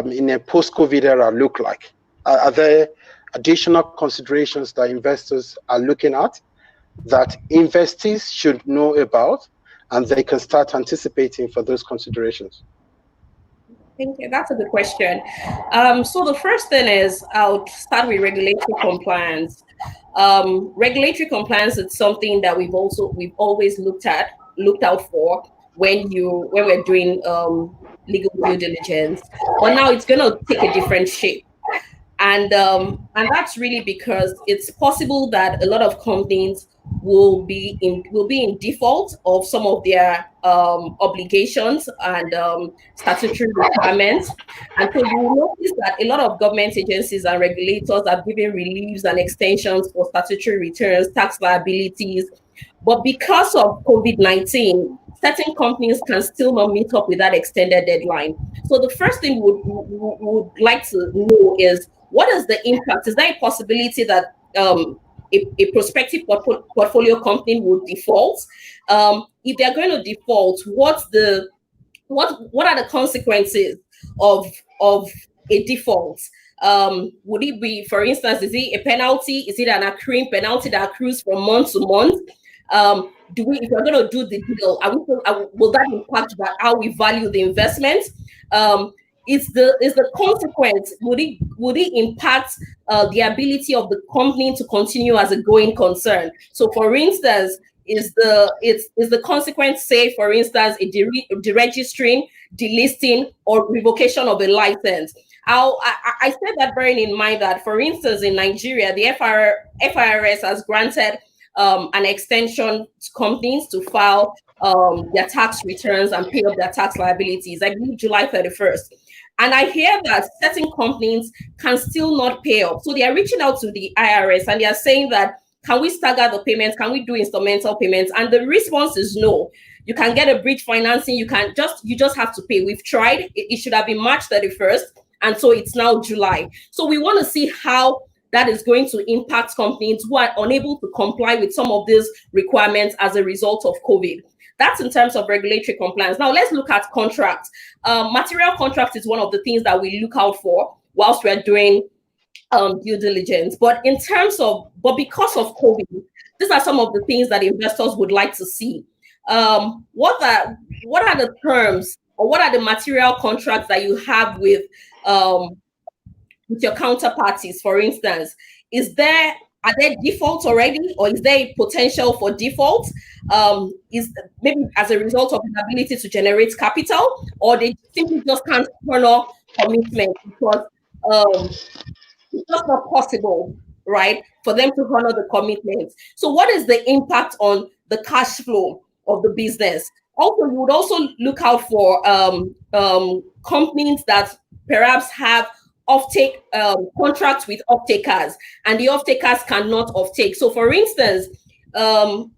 in a post-COVID era look like? Are there additional considerations that investors are looking at that investees should know about, and they can start anticipating for those considerations? Thank you. That's a good question. So the first thing is I'll start with regulatory compliance. Regulatory compliance is something that we've always looked out for when we're doing legal due diligence. But now it's going to take a different shape. And that's really because it's possible that a lot of companies will be in default of some of their obligations and statutory requirements. And so you will notice that a lot of government agencies and regulators are giving reliefs and extensions for statutory returns, tax liabilities. But because of COVID-19, certain companies can still not meet up with that extended deadline. So the first thing we would like to know is, what is the impact? Is there a possibility that a prospective portfolio company would default? If they're going to default, what are the consequences of a default? Would it be, for instance, is it a penalty? Is it an accruing penalty that accrues from month to month? If we're going to do the deal, will that impact how we value the investment? Is the consequence, would it impact the ability of the company to continue as a going concern? So, for instance, is the consequence, say, for instance, a deregistering, delisting, or revocation of a license? I said that bearing in mind that, for instance, in Nigeria, the FIRS has granted an extension to companies to file their tax returns and pay up their tax liabilities, I believe July 31st. And I hear that certain companies can still not pay up. So they are reaching out to the IRS and they are saying that, can we stagger the payments? Can we do instrumental payments? And the response is no. You can get a bridge financing. You just have to pay. We've tried. It should have been March 31st. And so it's now July. So we want to see how that is going to impact companies who are unable to comply with some of these requirements as a result of COVID. That's in terms of regulatory compliance. Now let's look at contracts. Material contract is one of the things that we look out for whilst we're doing due diligence. But because of COVID, these are some of the things that investors would like to see. What are the terms, or what are the material contracts that you have with your counterparties? For instance, are there defaults already, or is there a potential for default? Is maybe as a result of inability to generate capital, or they simply just can't honor commitment because it's just not possible, right, for them to honor the commitments. So what is the impact on the cash flow of the business? Also, you would also look out for companies that perhaps have offtake contracts with off-takers, and the off-takers cannot offtake. So, for instance,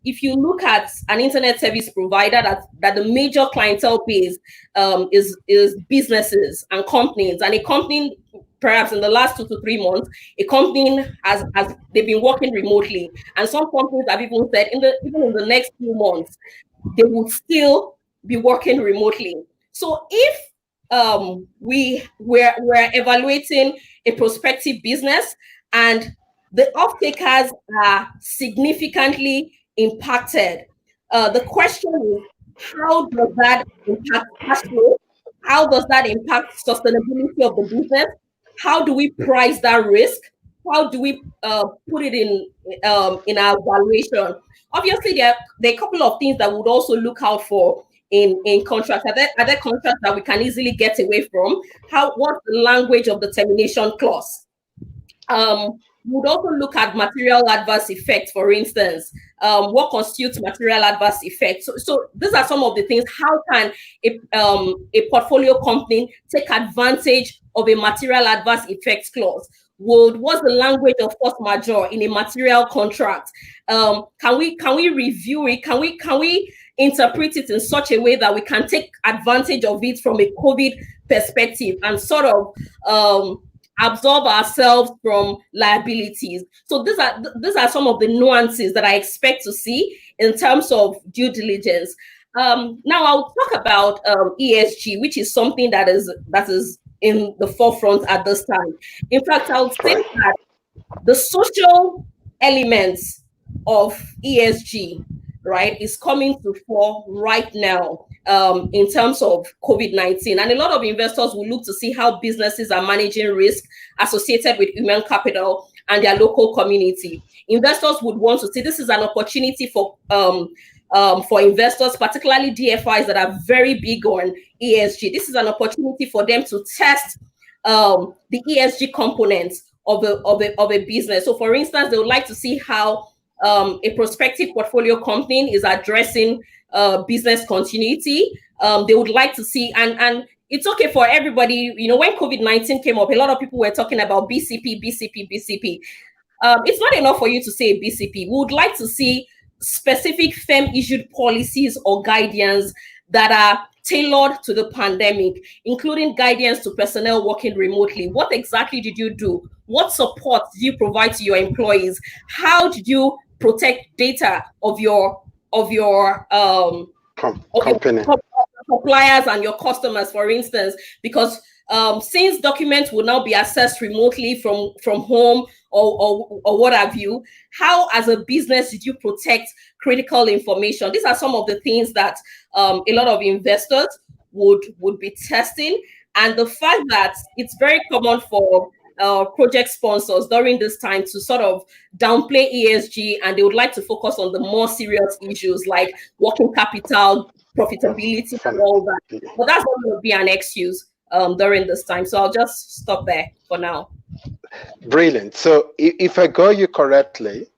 if you look at an internet service provider that the major clientele base is businesses and companies, and a company, perhaps in the last 2 to 3 months, a company has they've been working remotely, and some companies have even said even in the next few months they will still be working remotely. So if we're evaluating a prospective business and the off-takers are significantly impacted, the question is, how does that impact cash flow? How does that impact sustainability of the business? How do we price that risk? How do we put it in our valuation? Obviously, there are a couple of things that we would also look out for in contracts. Are there contracts that we can easily get away from? What's the language of the termination clause? We would also look at material adverse effects, for instance. What constitutes material adverse effects? So these are some of the things. How can a portfolio company take advantage of a material adverse effects clause? What's the language of force majeure in a material contract? Can we review it? Can we interpret it in such a way that we can take advantage of it from a COVID perspective and sort of absorb ourselves from liabilities? So these are some of the nuances that I expect to see in terms of due diligence. Now I'll talk about ESG, which is something that is in the forefront at this time. In fact, I would say that the social elements of ESG, right, is coming to fore right now in terms of COVID-19. And a lot of investors will look to see how businesses are managing risk associated with human capital and their local community. Investors would want to see this is an opportunity for investors, particularly DFIs that are very big on ESG. This is an opportunity for them to test the ESG components of a business. So for instance, they would like to see how a prospective portfolio company is addressing business continuity. They would like to see, and it's okay for everybody. You know, when COVID-19 came up, a lot of people were talking about BCP. It's not enough for you to say BCP. We would like to see specific firm-issued policies or guidance that are tailored to the pandemic, including guidance to personnel working remotely. What exactly did you do? What support did you provide to your employees? How did you protect data of your company, suppliers and your customers, for instance? Because since documents will now be accessed remotely from home or what have you, how as a business did you protect critical information? These are some of the things that a lot of investors would be testing. And the fact that it's very common for project sponsors during this time to sort of downplay ESG, and they would like to focus on the more serious issues like working capital, profitability, and all that. But that's not going to be an excuse during this time. So I'll just stop there for now. Brilliant. So if I got you correctly,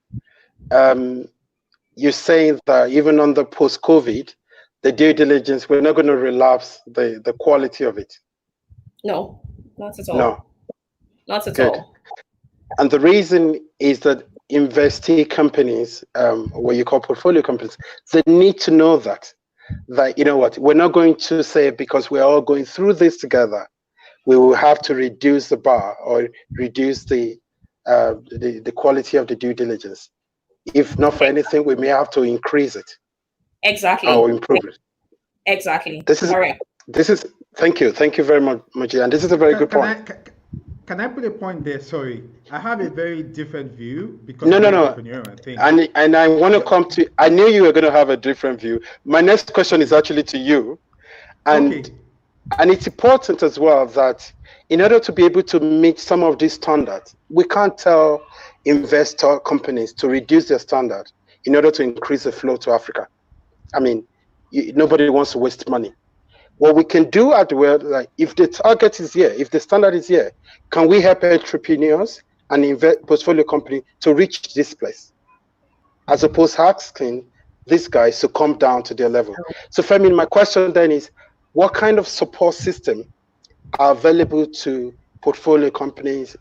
you're saying that even on the post-COVID, the due diligence, we're not going to relapse the quality of it. No, not at all. No. Not at Good. all. And the reason is that investee companies, what you call portfolio companies, they need to know that you know what, we're not going to say because we're all going through this together, we will have to reduce the bar or reduce the quality of the due diligence. If not for anything, we may have to increase it. Exactly. Or improve it. Exactly. This is correct. Thank you very much, Moji. And this is a very good point. Can I put a point there? Sorry, I have a very different view because no. I think. And I want to come to. I knew you were going to have a different view. My next question is actually to you, and it's important as well that in order to be able to meet some of these standards, we can't tell investor companies to reduce their standard in order to increase the flow to Africa. I mean, nobody wants to waste money. What we can do at the world, like if the target is here, if the standard is here, can we help entrepreneurs and portfolio company to reach this place? As opposed to asking these guys to come down to their level. So Femi, my question then is, what kind of support system are available to portfolio companies,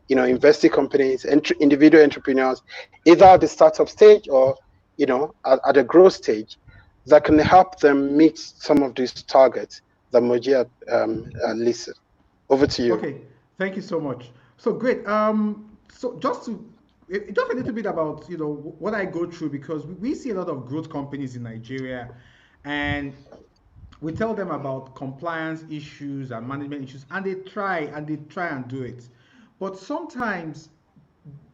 investing companies, individual entrepreneurs, either at the startup stage or at the growth stage, that can help them meet some of these targets that Moji listed? Over to you. Okay, thank you so much. So great. So just a little bit about what I go through, because we see a lot of growth companies in Nigeria, and we tell them about compliance issues and management issues, and they try and do it. But sometimes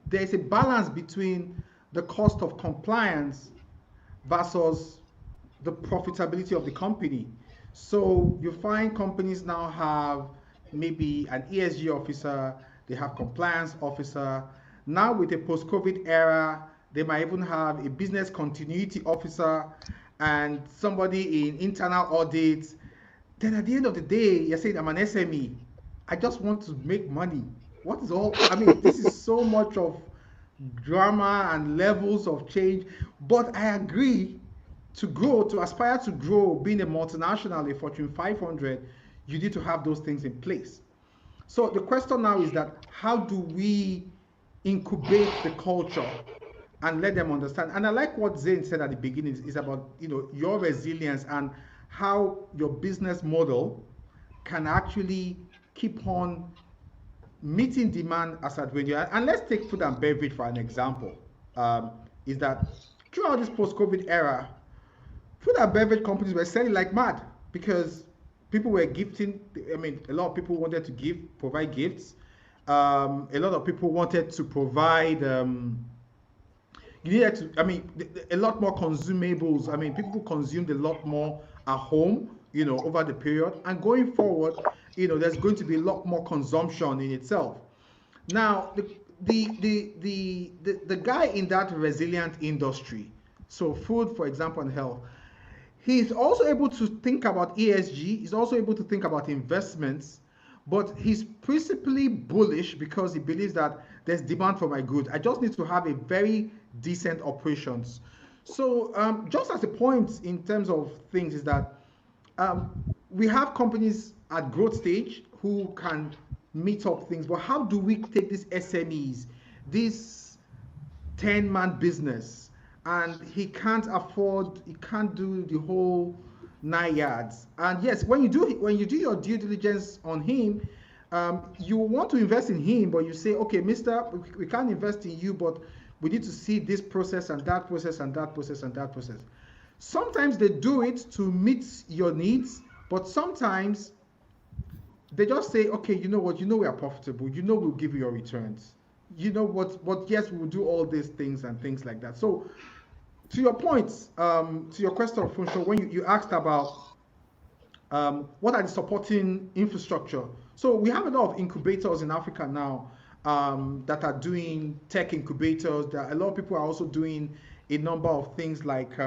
there's a balance between the cost of compliance versus the profitability of the company. So you find companies now have maybe an ESG officer, they have compliance officer. Now with the post-COVID era, they might even have a business continuity officer and somebody in internal audit. Then at the end of the day, you're saying, I'm an SME. I just want to make money. What is all? I mean, this is so much of drama and levels of change. But I agree, to aspire to grow, being a multinational, a Fortune 500, you need to have those things in place. So the question now is that how do we incubate the culture and let them understand? And I like what Zain said at the beginning, is about your resilience and how your business model can actually keep on meeting demand as at when you are. And let's take food and beverage for an example. Is that throughout this post-COVID era, food and beverage companies were selling like mad because people were gifting. I mean, a lot of people wanted to provide gifts. A lot of people wanted to provide. A lot more consumables. I mean, people consumed a lot more at home, over the period. And going forward, there's going to be a lot more consumption in itself. Now, the guy in that resilient industry, so food, for example, and health, he's also able to think about ESG. He's also able to think about investments, but he's principally bullish because he believes that there's demand for my goods. I just need to have a very decent operations. So just as a point in terms of things is that we have companies at growth stage who can meet up things, but how do we take these SMEs, this 10-man business, and he can't do the whole 9 yards? And yes, when you do your due diligence on him, you want to invest in him, but you say, okay, mister, we can't invest in you, but we need to see this process and that process and that process and that process. Sometimes they do it to meet your needs, but sometimes they just say, okay, you know what, we are profitable, we'll give you your returns. You know what, but yes, we'll do all these things and things like that. So to your point, to your question, Olufunso, when you asked about what are the supporting infrastructure. So we have a lot of incubators in Africa now that are doing tech incubators. There are a lot of people are also doing a number of things like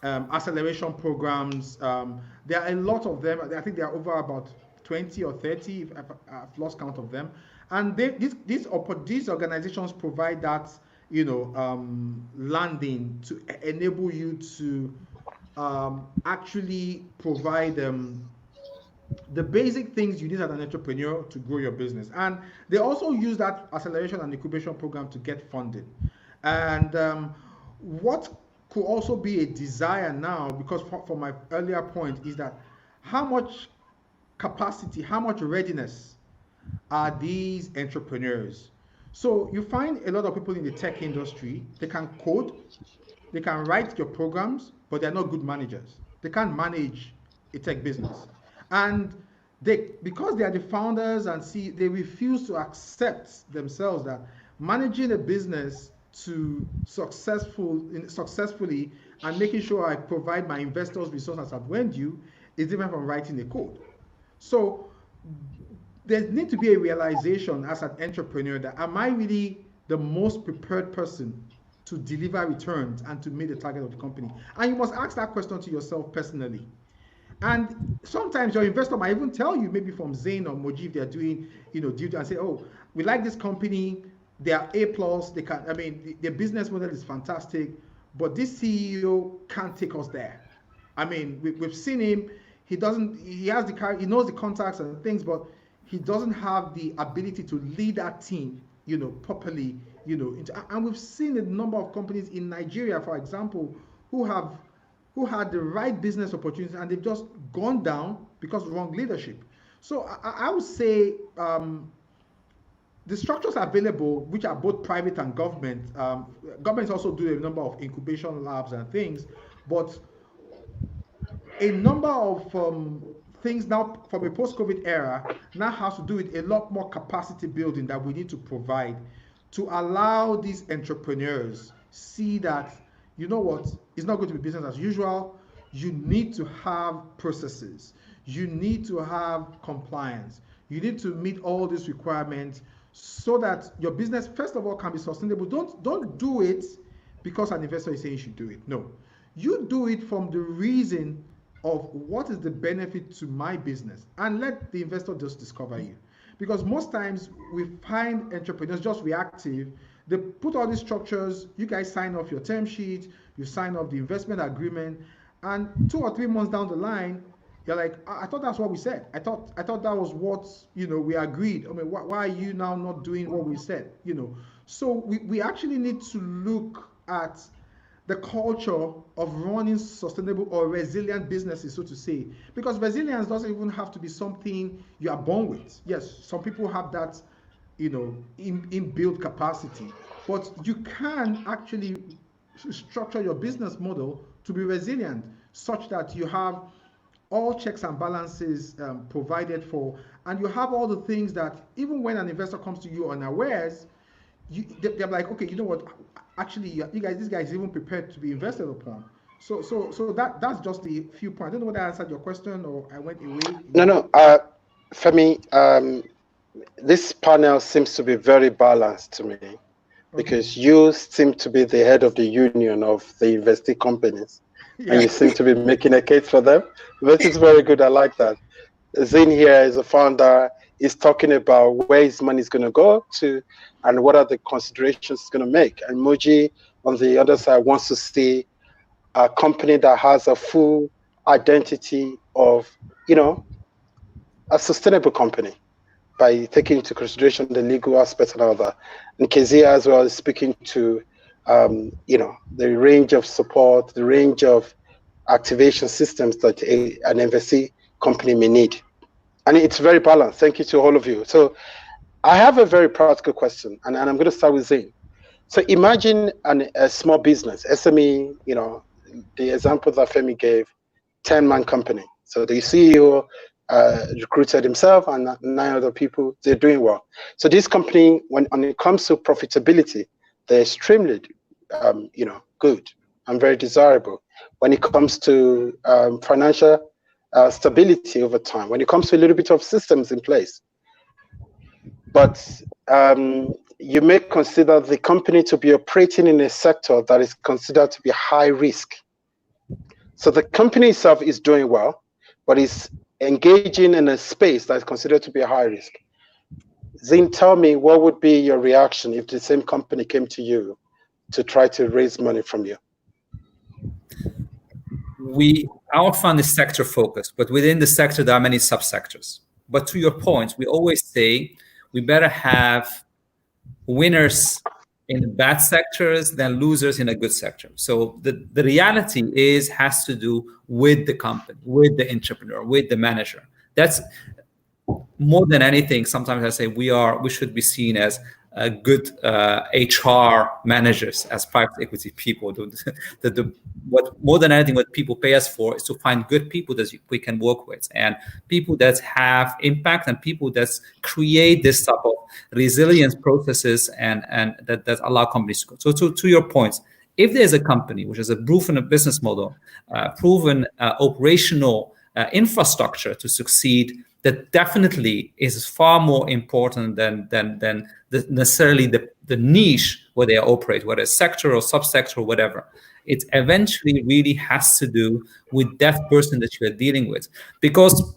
acceleration programs. There are a lot of them. I think there are over about 20 or 30, if I've lost count of them. And these organizations provide that, landing to enable you to actually provide the basic things you need as an entrepreneur to grow your business. And they also use that acceleration and incubation program to get funding. And what could also be a desire now, because for my earlier point, is that how much capacity, how much readiness are these entrepreneurs? So you find a lot of people in the tech industry, they can code, they can write your programs, but they're not good managers. They can't manage a tech business. And because they are the founders and they refuse to accept themselves that managing a business to successfully and making sure I provide my investors resources at when due is different from writing a code. So there needs to be a realization as an entrepreneur that am I really the most prepared person to deliver returns and to meet the target of the company? And you must ask that question to yourself personally. And sometimes your investor might even tell you, maybe from Zain or Moji, if they're doing, due and say, oh, we like this company, they are A+, their business model is fantastic, but this CEO can't take us there. We've seen him, he knows the contacts and things, but he doesn't have the ability to lead that team, properly, and we've seen a number of companies in Nigeria, for example, who had the right business opportunities and they've just gone down because of wrong leadership. So I would say the structures available, which are both private and government, governments also do a number of incubation labs and things, but a number of things now from a post-COVID era now has to do with a lot more capacity building that we need to provide to allow these entrepreneurs see that, you know what, it's not going to be business as usual. You need to have processes. You need to have compliance. You need to meet all these requirements so that your business, first of all, can be sustainable. Don't do it because an investor is saying you should do it. No, you do it from the reason of what is the benefit to my business, and let the investor just discover you. Because most times we find entrepreneurs just reactive. They put all these structures, you guys sign off your term sheet, you sign off the investment agreement, and 2 or 3 months down the line, you're like, I thought that's what we said. I thought that was what, we agreed. Why are you now not doing what we said? So we actually need to look at the culture of running sustainable or resilient businesses, so to say, because resilience doesn't even have to be something you are born with. Yes, some people have that, inbuilt capacity, but you can actually structure your business model to be resilient, such that you have all checks and balances provided for, and you have all the things that even when an investor comes to you unawares, they're like, okay, you know what? Actually, this guy is even prepared to be invested upon. So that's just the few points. I don't know whether I answered your question or I went away. No. Femi, this panel seems to be very balanced to me, because you seem to be the head of the union of the investee companies, and you seem to be making a case for them. This is very good. I like that. Zin here is a founder, is talking about where his money is going to go to and what are the considerations it's going to make. And Moji, on the other side, wants to see a company that has a full identity of, a sustainable company by taking into consideration the legal aspects and all that. And Keziah as well is speaking to, the range of support, the range of activation systems that an investee company may need. And it's very balanced. Thank you to all of you. So I have a very practical question, and I'm going to start with Zane. So imagine a small business, SME, the example that Femi gave, 10-man company. So the CEO recruited himself and 9 other people, they're doing well. So this company, when it comes to profitability, they're extremely, good and very desirable. When it comes to financial stability over time, when it comes to a little bit of systems in place. But you may consider the company to be operating in a sector that is considered to be high risk. So the company itself is doing well, but is engaging in a space that is considered to be a high risk. Zin, tell me, what would be your reaction if the same company came to you to try to raise money from you? Our fund is sector focused, but within the sector, there are many subsectors. But to your point, we always say we better have winners in bad sectors than losers in a good sector. So the reality has to do with the company, with the entrepreneur, with the manager. That's more than anything. Sometimes I say we should be seen as good HR managers, as private equity people. What more than anything, what people pay us for is to find good people that we can work with, and people that have impact, and people that create this type of resilience processes and that allow companies to go. So to your point, if there's a company which has a proven business model, proven operational infrastructure to succeed, that definitely is far more important than necessarily the niche where they operate, whether it's sector or subsector or whatever. It eventually really has to do with that person that you are dealing with. Because,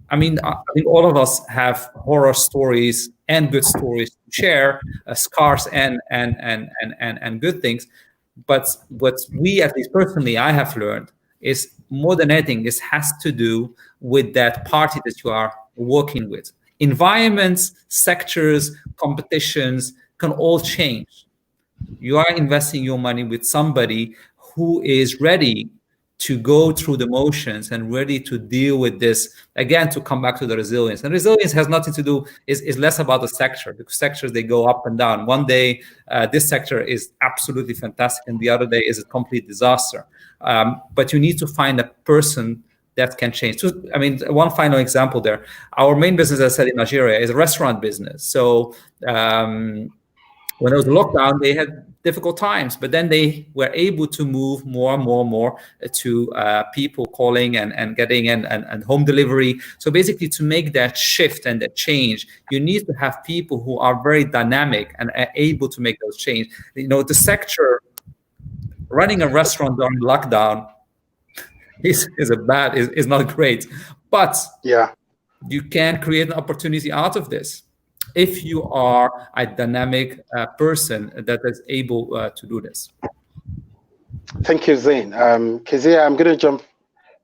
I think all of us have horror stories and good stories to share, scars and good things. But what we, at least personally, I have learned is more than anything, this has to do with that party that you are working with. Environments, sectors, competitions can all change. You are investing your money with somebody who is ready to go through the motions and ready to deal with this. Again, to come back to the resilience. And resilience has nothing to do, is less about the sector, because sectors, they go up and down. One day, this sector is absolutely fantastic, and the other day is a complete disaster. But you need to find a person that can change. So, one final example there. Our main business, as I said, in Nigeria is a restaurant business. So when there was a lockdown, they had difficult times, but then they were able to move more and more to people calling and getting and home delivery. So basically, to make that shift and that change, you need to have people who are very dynamic and are able to make those changes. The sector, running a restaurant during lockdown is not great, but yeah, you can create an opportunity out of this if you are a dynamic person that is able to do this. Thank you, Zain. Keziah, I'm going to jump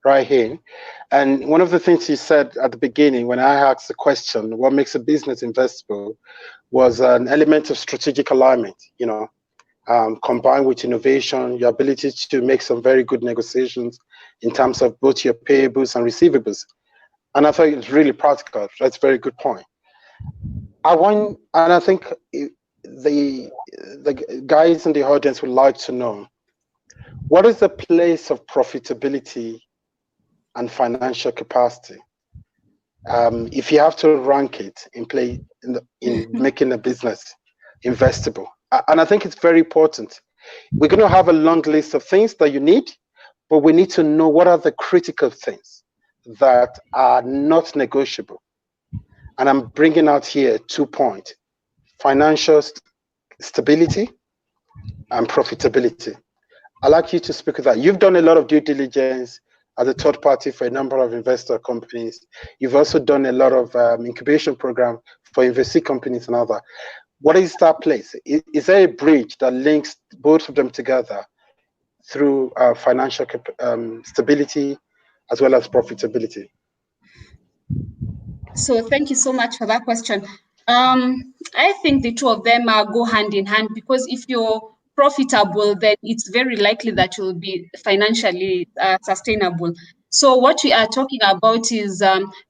right here. And one of the things you said at the beginning, when I asked the question, what makes a business investable, was an element of strategic alignment, combined with innovation, your ability to make some very good negotiations in terms of both your payables and receivables. And I thought it was really practical. That's a very good point. I think the guys in the audience would like to know, what is the place of profitability and financial capacity? If you have to rank it in making a business investable. And I think it's very important. We're going to have a long list of things that you need, but we need to know what are the critical things that are not negotiable. And I'm bringing out here 2 points: financial stability and profitability. I'd like you to speak of that. You've done a lot of due diligence. as a third party for a number of investor companies. You've also done a lot of incubation program for investee companies and other. What is that place? Is there a bridge that links both of them together through financial stability as well as profitability? So thank you so much for that question. I think the two of them go hand in hand, because if you're profitable, then it's very likely that you'll be financially sustainable. So what we are talking about is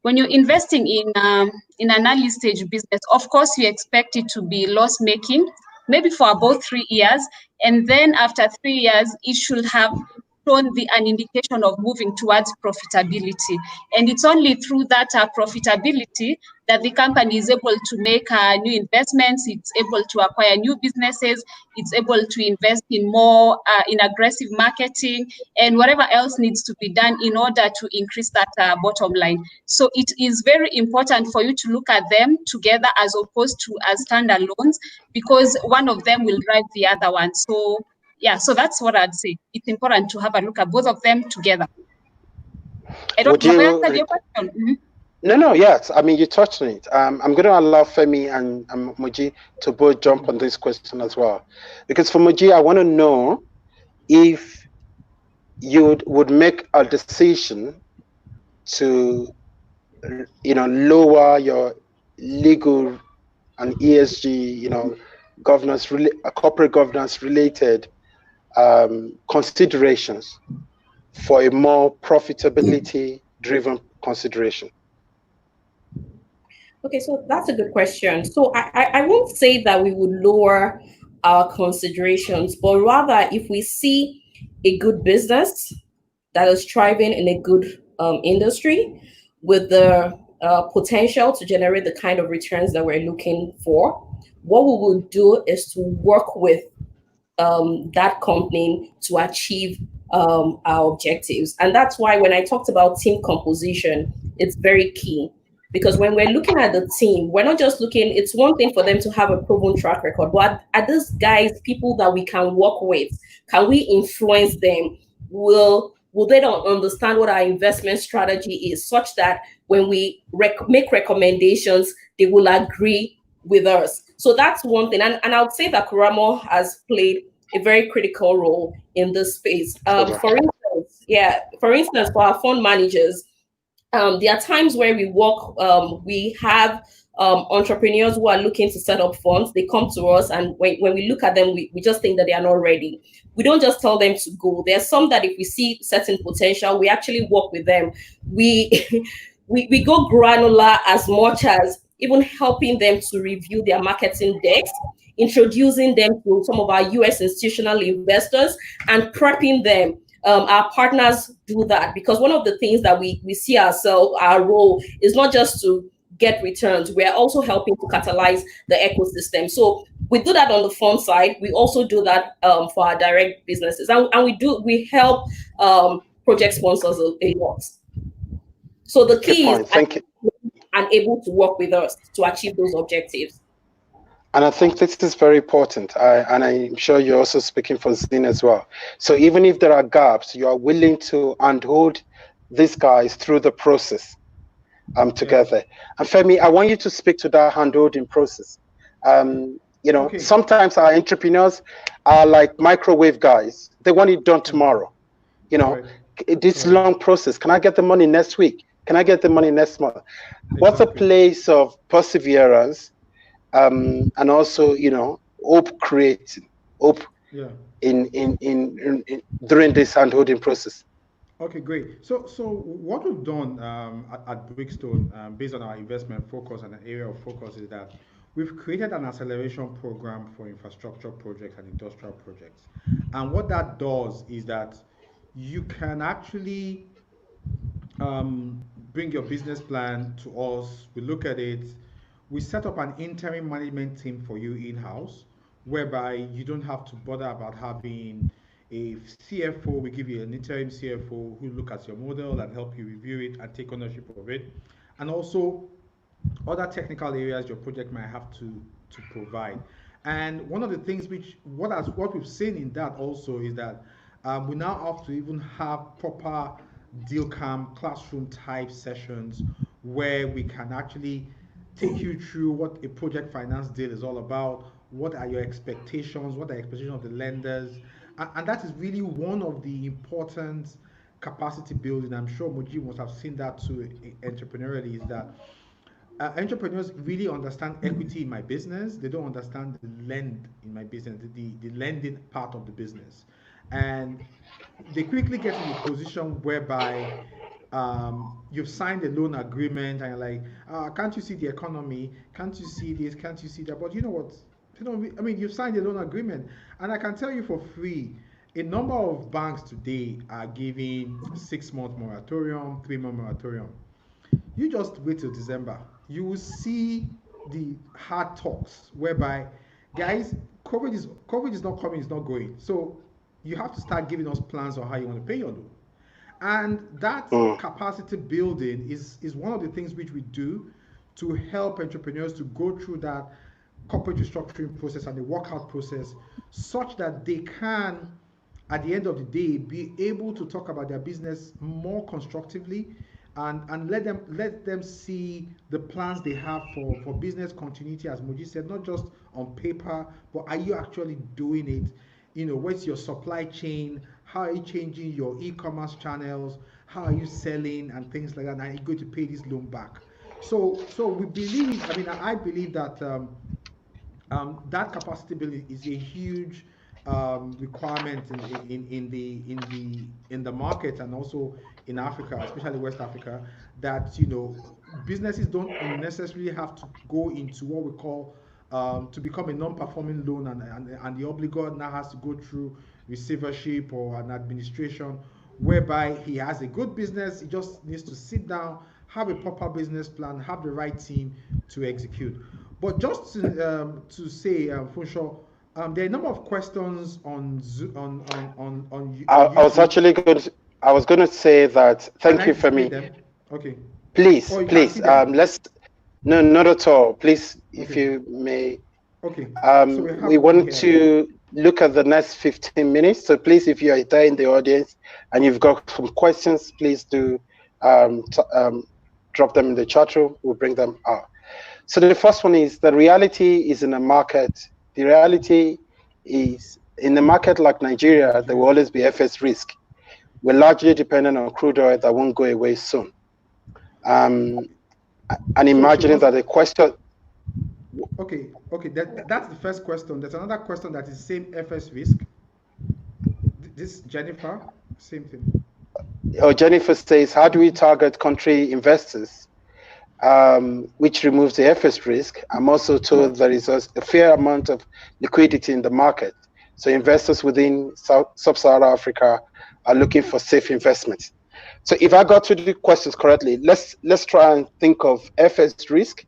when you're investing in an early stage business, of course you expect it to be loss making, maybe for about 3 years, and then after 3 years it should have shown an indication of moving towards profitability. And it's only through that profitability that the company is able to make new investments, it's able to acquire new businesses, it's able to invest in more in aggressive marketing and whatever else needs to be done in order to increase that bottom line. So it is very important for you to look at them together as opposed to as standalones, because one of them will drive the other one. So yeah, so that's what I'd say. It's important to have a look at both of them together. I don't know if I answered your question. No, yes. I mean, you touched on it. I'm going to allow Femi and Moji to both jump on this question as well. Because for Moji, I want to know if you would make a decision to, lower your legal and ESG, corporate governance related considerations for a more profitability driven consideration. Okay, so that's a good question. So I won't say that we would lower our considerations, but rather if we see a good business that is thriving in a good industry with the potential to generate the kind of returns that we're looking for, what we will do is to work with that company to achieve our objectives. And that's why when I talked about team composition, it's very key. Because when we're looking at the team, we're not just looking, it's one thing for them to have a proven track record, but are these guys people that we can work with? Can we influence them? Will they don't understand what our investment strategy is, such that when we make recommendations, they will agree with us? So that's one thing. And I would say that Kuramo has played a very critical role in this space. For instance, for our fund managers, there are times where we work, we have entrepreneurs who are looking to set up funds. They come to us, and when we look at them, we just think that they are not ready. We don't just tell them to go. There are some that if we see certain potential, we actually work with them. We go granular as much as even helping them to review their marketing decks, introducing them to some of our US institutional investors, and prepping them. Our partners do that, because one of the things that we see ourselves, our role is not just to get returns, we're also helping to catalyze the ecosystem. So we do that on the fund side. We also do that for our direct businesses, and we help project sponsors a lot. So the key is and able to work with us to achieve those objectives. And I think this is very important. And I'm sure you're also speaking for Zin as well. So even if there are gaps, you are willing to handhold these guys through the process together. And Femi, I want you to speak to that handholding process. Sometimes our entrepreneurs are like microwave guys. They want it done tomorrow. This long process. Can I get the money next week? Can I get the money next month? What's a place of perseverance? And also, hope creating, in during this handholding process. Okay, great. So what we've done at Brickstone, based on our investment focus and an area of focus, is that we've created an acceleration program for infrastructure projects and industrial projects. And what that does is that you can actually bring your business plan to us. We look at it. We set up an interim management team for you in-house, whereby you don't have to bother about having a CFO. We give you an interim CFO who look at your model and help you review it and take ownership of it. And also other technical areas your project might have to provide. And one of the things what we've seen in that also is that we now have to even have proper deal camp, classroom type sessions where we can actually take you through what a project finance deal is all about. What are your expectations? What are the expectations of the lenders? And that is really one of the important capacity building. I'm sure Moji must have seen that too entrepreneurially, is that entrepreneurs really understand equity in my business. They don't understand the lend in my business, the lending part of the business. And they quickly get in a position whereby you've signed a loan agreement and you're like, can't you see the economy? Can't you see this? Can't you see that? But you know what? I mean, you've signed a loan agreement. And I can tell you for free, a number of banks today are giving 6-month moratorium, 3-month moratorium. You just wait till December. You will see the hard talks whereby, guys, COVID is not coming, it's not going. So you have to start giving us plans on how you want to pay your loan. And that capacity building is one of the things which we do to help entrepreneurs to go through that corporate restructuring process and the workout process, such that they can, at the end of the day, be able to talk about their business more constructively, and let them see the plans they have for business continuity, as Moji said, not just on paper, but are you actually doing it? You know, what's your supply chain? How are you changing your e-commerce channels? How are you selling and things like that? And are you going to pay this loan back? So we believe, I believe that that capacity building is a huge requirement in the market, and also in Africa, especially West Africa, that businesses don't necessarily have to go into what we call to become a non-performing loan, and the obligor now has to go through receivership or an administration, whereby he has a good business, he just needs to sit down, have a proper business plan, have the right team to execute. But just to say, Funsho, there are a number of questions on I was going to say that. Thank you, Femi. Okay. Please. Let's. No, not at all. Please, okay. If you may. Okay. So we want to look at the next 15 minutes. So please, if you are there in the audience and you've got some questions, please do drop them in the chat room. We'll bring them out. So the first one is, the reality is in the market. The reality is, in a market like Nigeria, there will always be FS risk. We're largely dependent on crude oil that won't go away soon. And imagining that the question. Okay. That's the first question. There's another question that is same FS risk. This Jennifer, same thing. Oh, Jennifer says, how do we target country investors, which removes the FS risk? I'm also told there is a fair amount of liquidity in the market. So investors within Sub-Saharan Africa are looking for safe investments. So if I got to the questions correctly, let's try and think of FS risk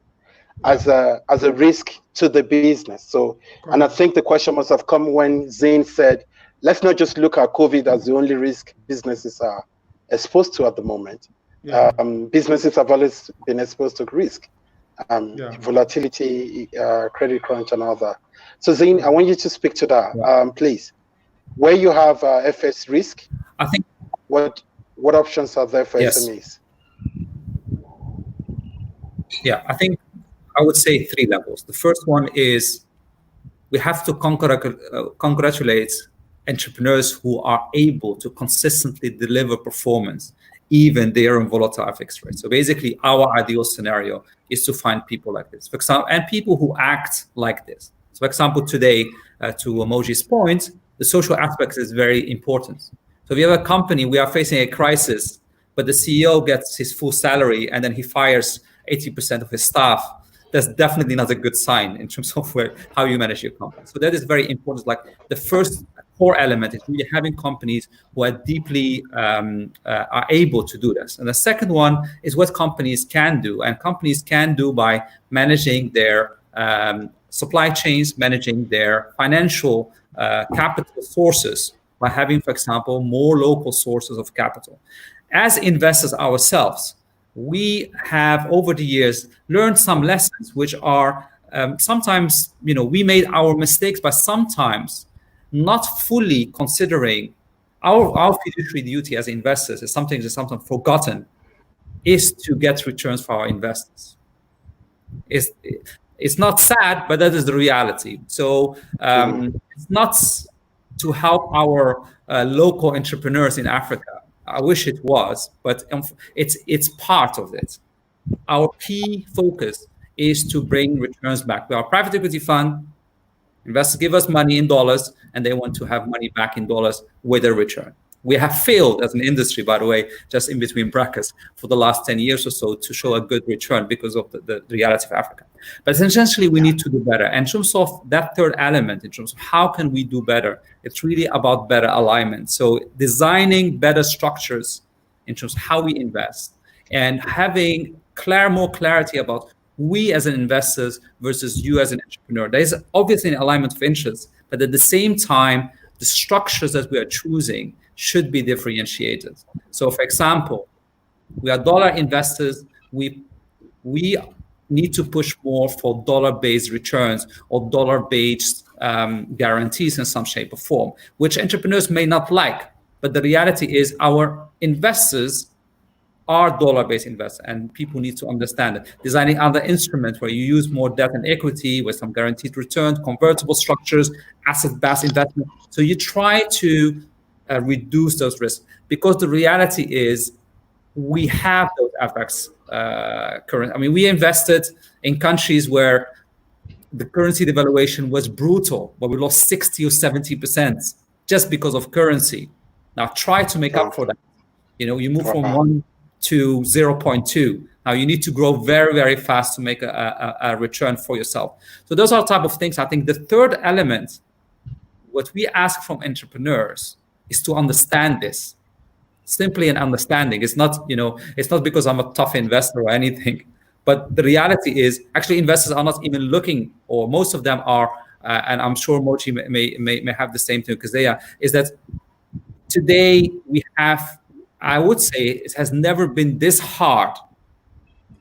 as a risk to the business. So, and I think the question must have come when Zain said, let's not just look at COVID as the only risk businesses are exposed to at the moment. Yeah. Businesses have always been exposed to risk, volatility, credit crunch, and all that. So Zain, I want you to speak to that, please. Where you have FS risk, I think what options are there for SMEs? Yeah, I think I would say 3 levels. The first one is we have to congratulate entrepreneurs who are able to consistently deliver performance, even they are in volatile fixed rates. So basically, our ideal scenario is to find people like this, for example, and people who act like this. So, for example, today, to Moji's point, the social aspect is very important. So if you have a company, we are facing a crisis, but the CEO gets his full salary and then he fires 80% of his staff, that's definitely not a good sign in terms of how you manage your company. So that is very important. Like the first core element is really having companies who are deeply are able to do this. And the second one is what companies can do. And companies can do by managing their supply chains, managing their financial capital sources, by having, for example, more local sources of capital. As investors ourselves, we have over the years learned some lessons which are sometimes, we made our mistakes by sometimes not fully considering our fiduciary duty as investors is something that's sometimes forgotten, is to get returns for our investors. It's not sad, but that is the reality. So it's not to help our local entrepreneurs in Africa. I wish it was, but it's part of it. Our key focus is to bring returns back. We are a private equity fund. Investors give us money in dollars, and they want to have money back in dollars with a return. We have failed as an industry, by the way, just in between brackets, for the last 10 years or so to show a good return because of the reality of Africa. But essentially, we need to do better. And in terms of that third element, in terms of how can we do better, it's really about better alignment. So designing better structures in terms of how we invest and having more clarity about we as an investors versus you as an entrepreneur. There is obviously an alignment of interests, but at the same time, the structures that we are choosing should be differentiated. So for example, we are dollar investors. We need to push more for dollar-based returns or dollar-based guarantees in some shape or form, which entrepreneurs may not like. But the reality is our investors are dollar-based investors, and people need to understand it. Designing other instruments where you use more debt and equity with some guaranteed return, convertible structures, asset-based investment. So you try to reduce those risks, because the reality is we have those FX current. I mean, we invested in countries where the currency devaluation was brutal, where we lost 60 or 70% just because of currency. Now try to make up for that. You know, you move from 1 to 0.2. Now you need to grow very, very fast to make a return for yourself. So those are the type of things. I think the third element, what we ask from entrepreneurs is to understand this. Simply an understanding. It's not, you know, it's not because I'm a tough investor or anything, but the reality is actually investors are not even looking, or most of them are, and I'm sure Moji may have the same thing, because they are, is that today we have, I would say it has never been this hard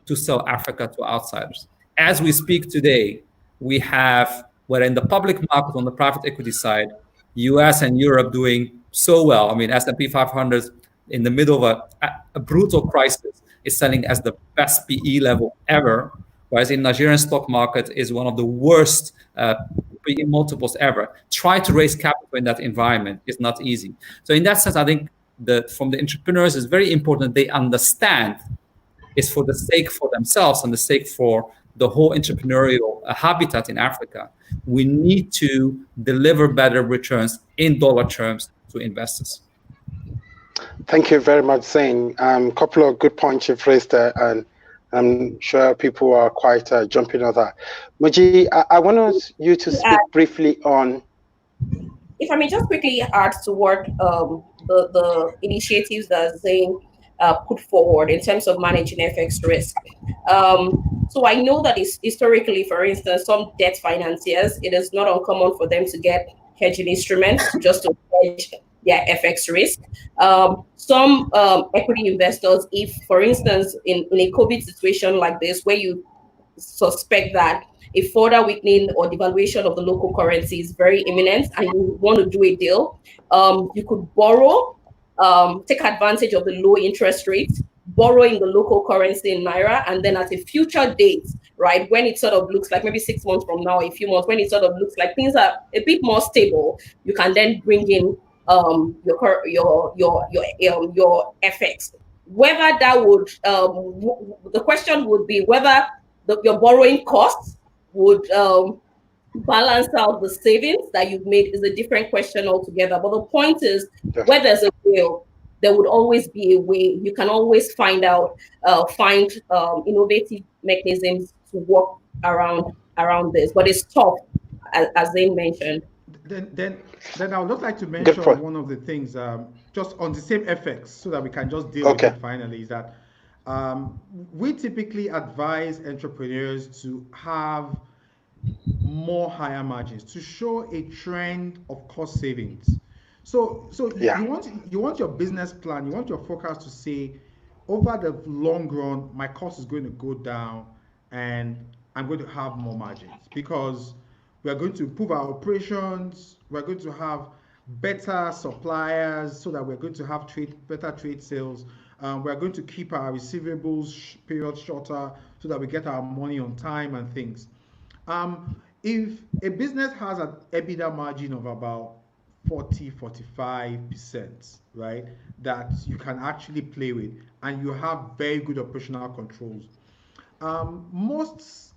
to sell Africa to outsiders. As we speak today, we have, whether in the public market, on the private equity side, US and Europe doing so well. I mean, S&P 500 in the middle of a brutal crisis is selling as the best PE level ever, whereas in Nigerian stock market is one of the worst PE multiples ever. Try to raise capital in that environment is not easy. So in that sense, I think that from the entrepreneurs, it's very important they understand it's for the sake for themselves and the sake for the whole entrepreneurial habitat in Africa. We need to deliver better returns in dollar terms to investors. Thank you very much, Zain. A couple of good points you've raised there, and I'm sure people are quite jumping on that. Moji, I want you to speak briefly on. If I may just quickly add to what the initiatives that Zain put forward in terms of managing FX risk. So I know that historically, for instance, some debt financiers, it is not uncommon for them to get hedging instruments just to hedge their FX risk. Some equity investors, if, for instance, in a COVID situation like this, where you suspect that a further weakening or devaluation of the local currency is very imminent and you want to do a deal, you could borrow, take advantage of the low interest rates, borrow in the local currency in Naira, and then at a future date, right, when it sort of looks like maybe 6 months from now, a few months, when it sort of looks like things are a bit more stable, you can then bring in your FX. Whether that would, the question would be whether your borrowing costs would balance out the savings that you've made is a different question altogether. But the point is, where there's a will, there would always be a way. You can always find innovative mechanisms to work around this. But it's tough, as they mentioned. Then I would just like to mention one of the things, just on the same FX, so that we can just deal with it finally, is that we typically advise entrepreneurs to have more higher margins, to show a trend of cost savings. So you want your business plan, you want your forecast to say, over the long run, my cost is going to go down and I'm going to have more margins, because we are going to improve our operations, we're going to have better suppliers so that we're going to have better trade sales. We're going to keep our receivables period shorter so that we get our money on time and things. If a business has an EBITDA margin of about 40-45%, right, that you can actually play with, and you have very good operational controls. Most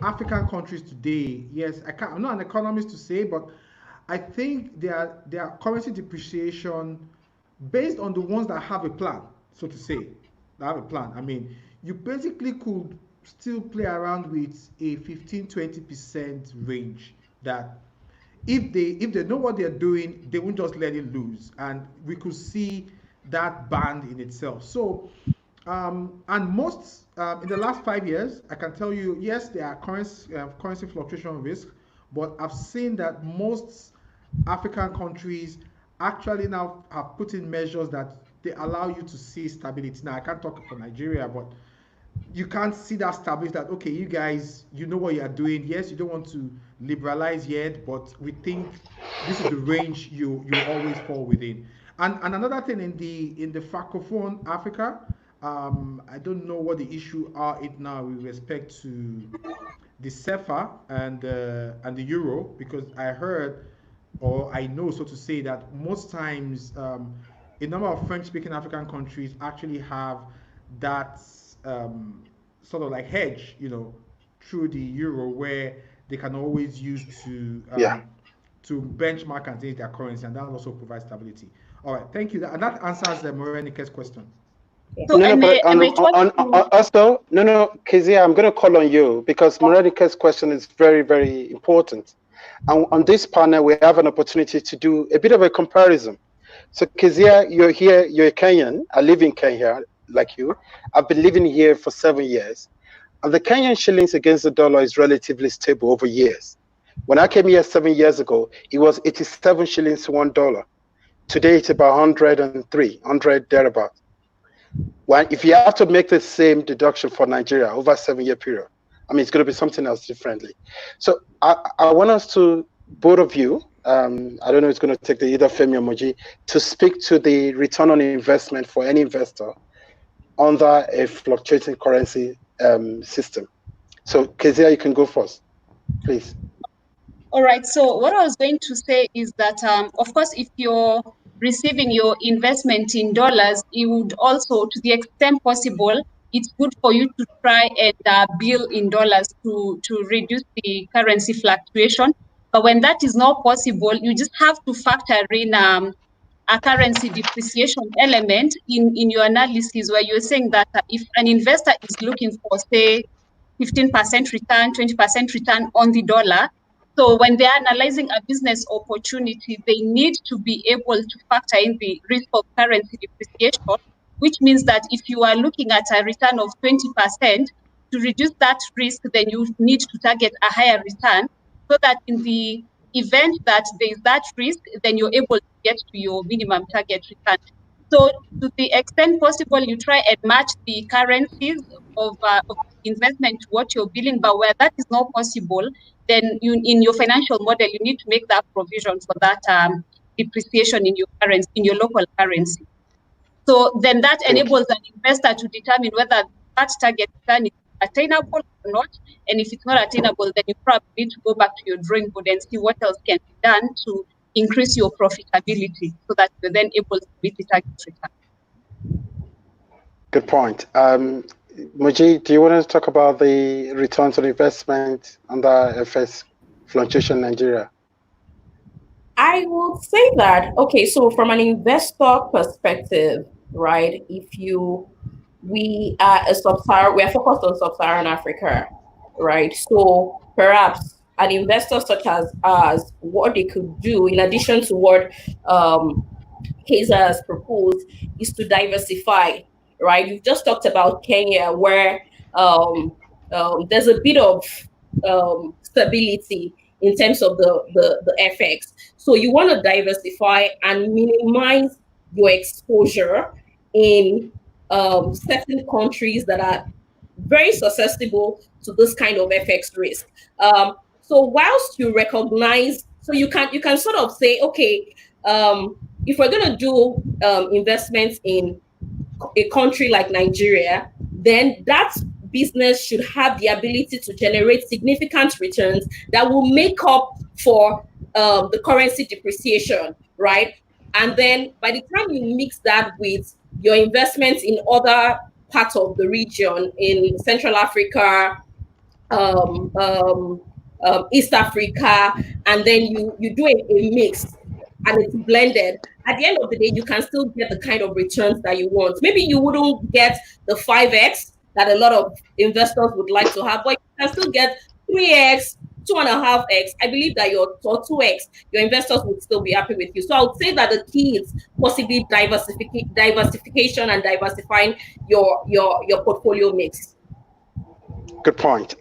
African countries today, yes, I'm not an economist to say, but I think their currency depreciation, based on the ones that have a plan, so to say, that have a plan. I mean, you basically could still play around with a 15-20% range that if they know what they're doing, they won't just let it loose, and we could see that band in itself. So, and most in the last 5 years, I can tell you, yes, there are currency fluctuation risk, but I've seen that most African countries actually now have put in measures that they allow you to see stability. Now, I can't talk for Nigeria, but you can't see that stability that, okay, you guys, you know what you are doing. Yes, you don't want to liberalize yet, but we think this is the range you always fall within. And another thing in the Francophone Africa, I don't know what the issue are it now with respect to the CFA and the euro, because I heard, or I know, so to say, that most times a number of French-speaking African countries actually have that sort of like hedge, through the euro, where they can always use to benchmark and change their currency, and that also provides stability. All right, thank you. And that answers Morenike's question. So, also, Keziah, I'm going to call on you because Morenike's question is very, very important. And on this panel, we have an opportunity to do a bit of a comparison. So, Keziah, you're here, you're a Kenyan. I live in Kenya, like you. I've been living here for 7 years. And the Kenyan shillings against the dollar is relatively stable over years. When I came here 7 years ago, it was 87 shillings to $1. Today, it's about 103, 100 thereabouts. Well, if you have to make the same deduction for Nigeria over a 7-year period, I mean, it's going to be something else differently. So I want us to, both of you, I don't know if it's going to take either Femi or Moji, to speak to the return on investment for any investor under a fluctuating currency system. So Keziah, you can go first, please. All right. So what I was going to say is that, of course, if you're receiving your investment in dollars, it would also, to the extent possible, it's good for you to try and bill in dollars to reduce the currency fluctuation. But when that is not possible, you just have to factor in a currency depreciation element in your analysis, where you're saying that if an investor is looking for, say, 15% return, 20% return on the dollar, so when they're analyzing a business opportunity, they need to be able to factor in the risk of currency depreciation, which means that if you are looking at a return of 20%, to reduce that risk, then you need to target a higher return, so that in the event that there is that risk, then you're able to get to your minimum target return. So to the extent possible, you try and match the currencies of investment to what you're billing, but where that is not possible, then in your financial model, you need to make that provision for that depreciation in your currency, in your local currency. So then that enables an investor to determine whether that target return is attainable or not. And if it's not attainable, then you probably need to go back to your drawing board and see what else can be done to increase your profitability so that you're then able to meet the target return. Good point. Moji, do you want to talk about the returns on investment under FX fluctuation in Nigeria? I will say that, okay, so from an investor perspective, right, we are focused on sub-Saharan Africa, right? So perhaps an investor such as us, what they could do in addition to what Keziah has proposed is to diversify, right? You've just talked about Kenya, where there's a bit of stability in terms of the FX. So you want to diversify and minimize your exposure in certain countries that are very susceptible to this kind of FX risk. So whilst you recognize, so you can sort of say, okay, if we're going to do investments in a country like Nigeria, then that business should have the ability to generate significant returns that will make up for the currency depreciation, right? And then by the time you mix that with your investments in other parts of the region, in Central Africa, um, um, East Africa, and then you do a mix and it's blended. At the end of the day, you can still get the kind of returns that you want. Maybe you wouldn't get the 5x that a lot of investors would like to have, but you can still get 3x, 2.5x. I believe that or 2x, your investors would still be happy with you. So I would say that the key is possibly diversification and diversifying your portfolio mix. Good point.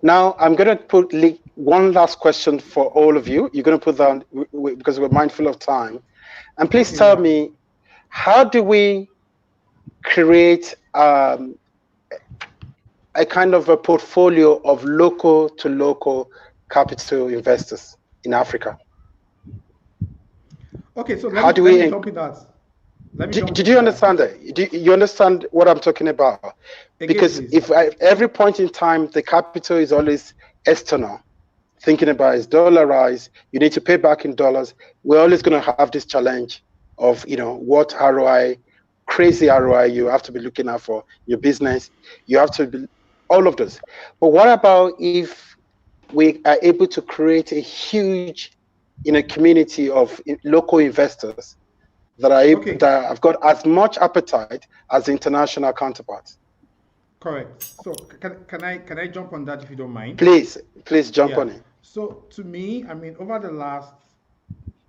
Now I'm going to put one last question for all of you. You're going to put that because we're mindful of time. And please tell me, how do we create a kind of a portfolio of local to local capital investors in Africa? Okay, so let me jump in that. Did you understand that? Do you understand what I'm talking about? Because if every point in time the capital is always external, thinking about is dollarized, you need to pay back in dollars, we're always going to have this challenge of, what ROI, crazy ROI you have to be looking at for your business. You have to be all of those. But what about if we are able to create a huge, community of local investors that are able, that have got as much appetite as the international counterparts? Correct. So can I jump on that if you don't mind? Please jump on it. So to me, I mean, over the last,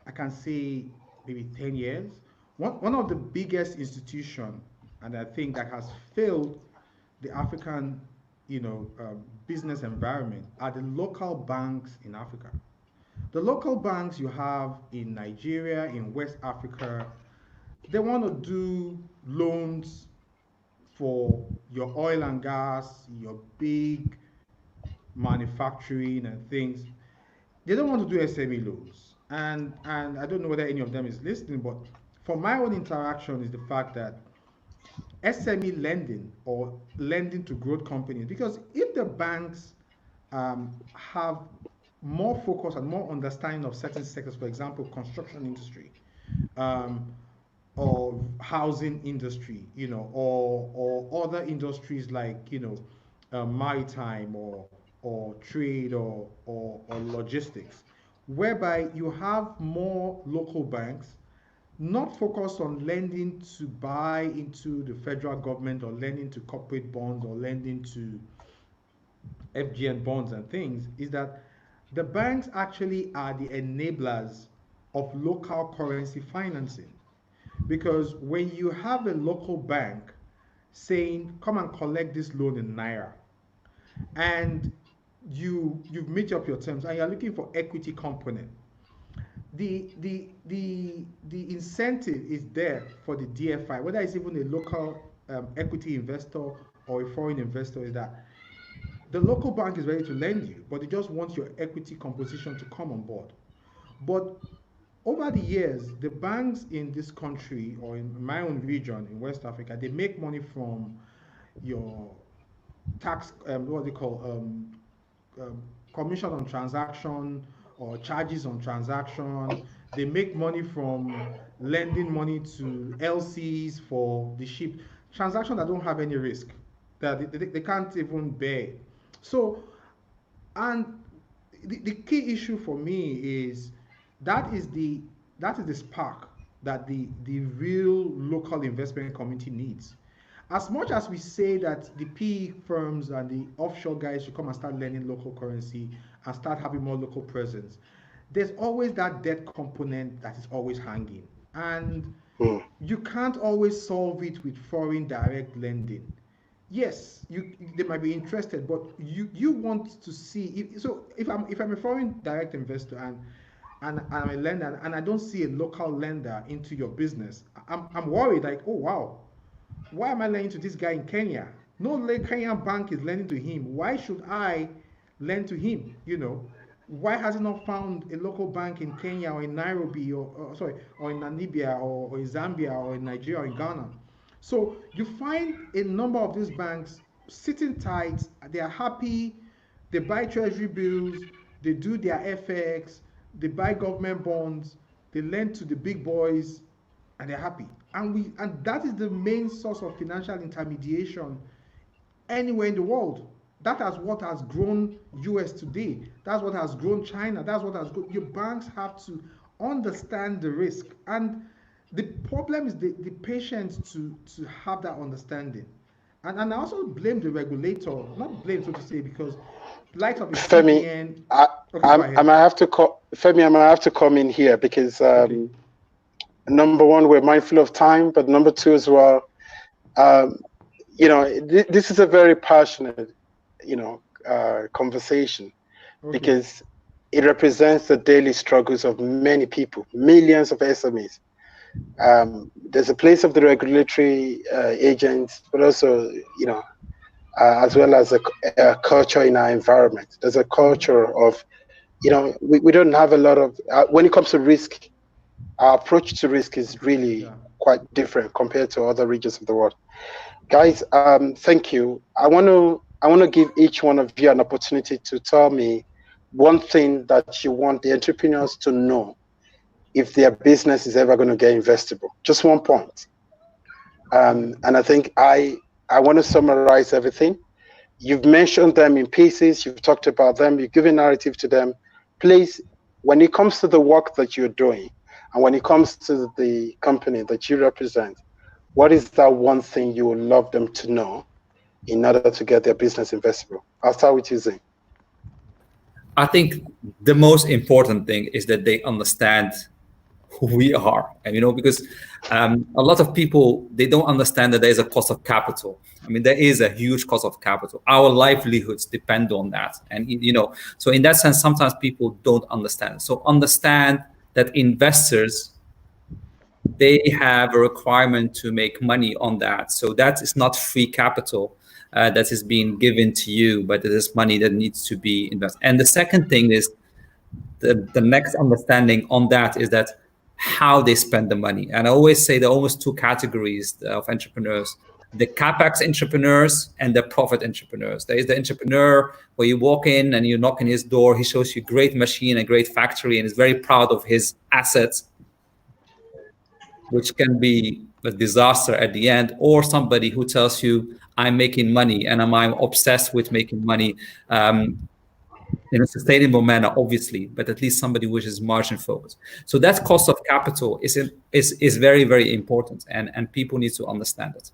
I can say maybe 10 years, one of the biggest institutions, and I think that has failed the African, business environment are the local banks in Africa. The local banks you have in Nigeria, in West Africa, they want to do loans for your oil and gas, your big manufacturing and things. They don't want to do SME loans. And I don't know whether any of them is listening, but from my own interaction is the fact that SME lending or lending to growth companies, because if the banks have more focus and more understanding of certain sectors, for example, construction industry, or housing industry, or other industries like, maritime or trade or logistics, whereby you have more local banks not focused on lending to buy into the federal government or lending to corporate bonds or lending to FGN bonds and things, is that the banks actually are the enablers of local currency financing. Because when you have a local bank saying, come and collect this loan in Naira, and you've made up your terms and you're looking for equity component, the incentive is there for the DFI, whether it's even a local equity investor or a foreign investor, is that the local bank is ready to lend you, but they just want your equity composition to come on board. But over the years, the banks in this country or in my own region in West Africa, they make money from your tax, what they call commission on transaction or charges on transaction. They make money from lending money to LCs for the ship, transactions that don't have any risk, that they can't even bear. So, and the key issue for me is that is the spark that the real local investment community needs. As much as we say that the PE firms and the offshore guys should come and start learning local currency and start having more local presence, there's always that debt component that is always hanging. And you can't always solve it with foreign direct lending. Yes, they might be interested, but you want to see if I'm a foreign direct investor and I'm a lender and I don't see a local lender into your business, I'm worried, like, oh wow, why am I lending to this guy in Kenya? No Kenyan bank is lending to him. Why should I lend to him? Why has he not found a local bank in Kenya or in Nairobi or in Namibia or in Zambia or in Nigeria or in Ghana? So you find a number of these banks sitting tight, they are happy, they buy treasury bills, they do their FX, they buy government bonds, they lend to the big boys, and they're happy. And that is the main source of financial intermediation anywhere in the world. That is what has grown US today. That's what has grown China. That's what has grown. Your banks have to understand the risk. And the problem is the patience to have that understanding. And I also blame the regulator, not blame so to say, because light of a Femi, CBN. I might have to Femi, I might have to come in here because number one, we're mindful of time, but number two as well, you know, this is a very passionate, you know, conversation because it represents the daily struggles of many people, millions of SMEs. There's a place of the regulatory agents, but also, you know, as well as a culture in our environment. There's a culture of, you know, we don't have a lot of, when it comes to risk, our approach to risk is really quite different compared to other regions of the world. Guys, thank you. I want to give each one of you an opportunity to tell me one thing that you want the entrepreneurs to know if their business is ever going to get investable. Just one point. And I think I want to summarize everything. You've mentioned them in pieces. You've talked about them. You've given narrative to them. Please, when it comes to the work that you're doing, and when it comes to the company that you represent, what is that one thing you would love them to know in order to get their business investable? I'll start with you, Zin. I think the most important thing is that they understand who we are, and you know, because a lot of people, they don't understand that there is a cost of capital. I mean, there is a huge cost of capital. Our livelihoods depend on that, and you know, so in that sense, sometimes people don't understand. So understand that investors, they have a requirement to make money on that. So that is not free capital that is being given to you, but it is money that needs to be invested. And the second thing is the next understanding on that is that how they spend the money. And I always say there are almost two categories of entrepreneurs: the capex entrepreneurs and the profit entrepreneurs. There is the entrepreneur where you walk in and you knock on his door, he shows you a great machine, a great factory, and is very proud of his assets, which can be a disaster at the end, or somebody who tells you, I'm making money and I'm obsessed with making money in a sustainable manner, obviously, but at least somebody which is margin focused. So that cost of capital is very, very important, and people need to understand it.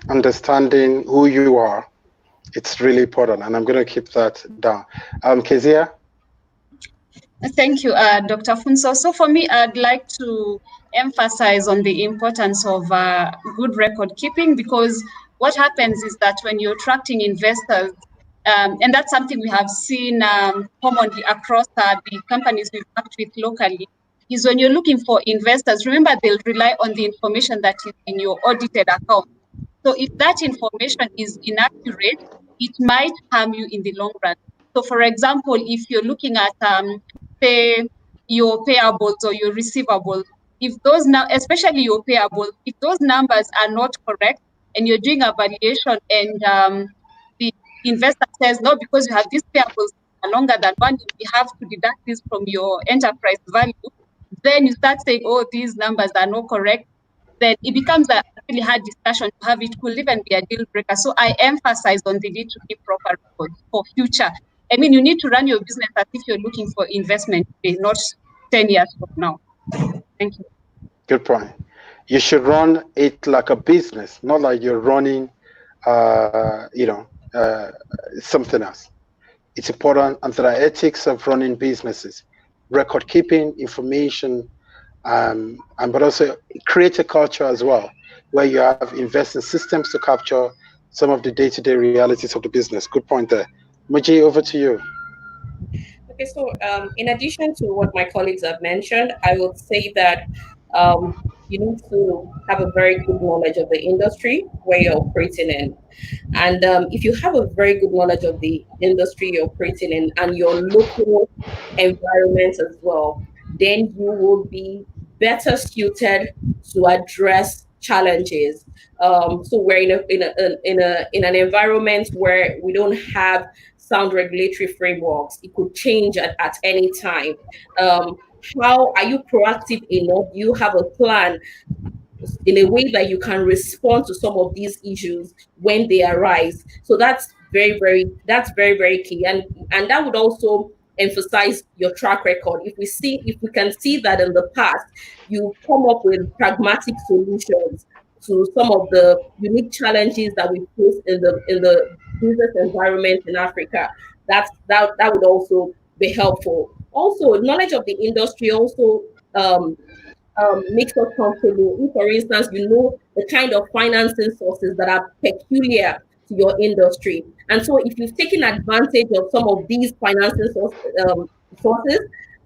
Understanding who you are, it's really important, and I'm going to keep that down. Keziah? Thank you, Dr. Funso. So for me, I'd like to emphasize on the importance of good record keeping, because what happens is that when you're attracting investors, and that's something we have seen commonly across the companies we've worked with locally, is when you're looking for investors, remember, they'll rely on the information that is in your audited account. So if that information is inaccurate, it might harm you in the long run. So for example, if you're looking at say your payables or your receivables, if those now, especially your payables, if those numbers are not correct and you're doing a valuation and the investor says, no, because you have these payables are longer than one, you have to deduct this from your enterprise value, then you start saying, oh, these numbers are not correct, then it becomes a really hard discussion to have. It could even be a deal breaker. So I emphasize on the need to keep proper records for future. I mean, you need to run your business as if you're looking for investment, not 10 years from now. Thank you. Good point. You should run it like a business, not like you're running, something else. It's important, and there are ethics of running businesses, record keeping, information, but also create a culture as well, where you have investing systems to capture some of the day-to-day realities of the business. Good point there. Moji, over to you. Okay, so in addition to what my colleagues have mentioned, I would say that you need to have a very good knowledge of the industry where you're operating in. And if you have a very good knowledge of the industry you're operating in and your local environment as well, then you will be better suited to address challenges. So we're in an environment where we don't have sound regulatory frameworks. It could change at any time. How are you proactive enough? Do you have a plan in a way that you can respond to some of these issues when they arise? So that's very key, and that would also emphasize your track record. If we can see that in the past you come up with pragmatic solutions to some of the unique challenges that we face in the business environment in Africa, that would also be helpful. Also, knowledge of the industry also um, makes us comfortable. If, for instance, you know the kind of financing sources that are peculiar to your industry. And so if you've taken advantage of some of these sources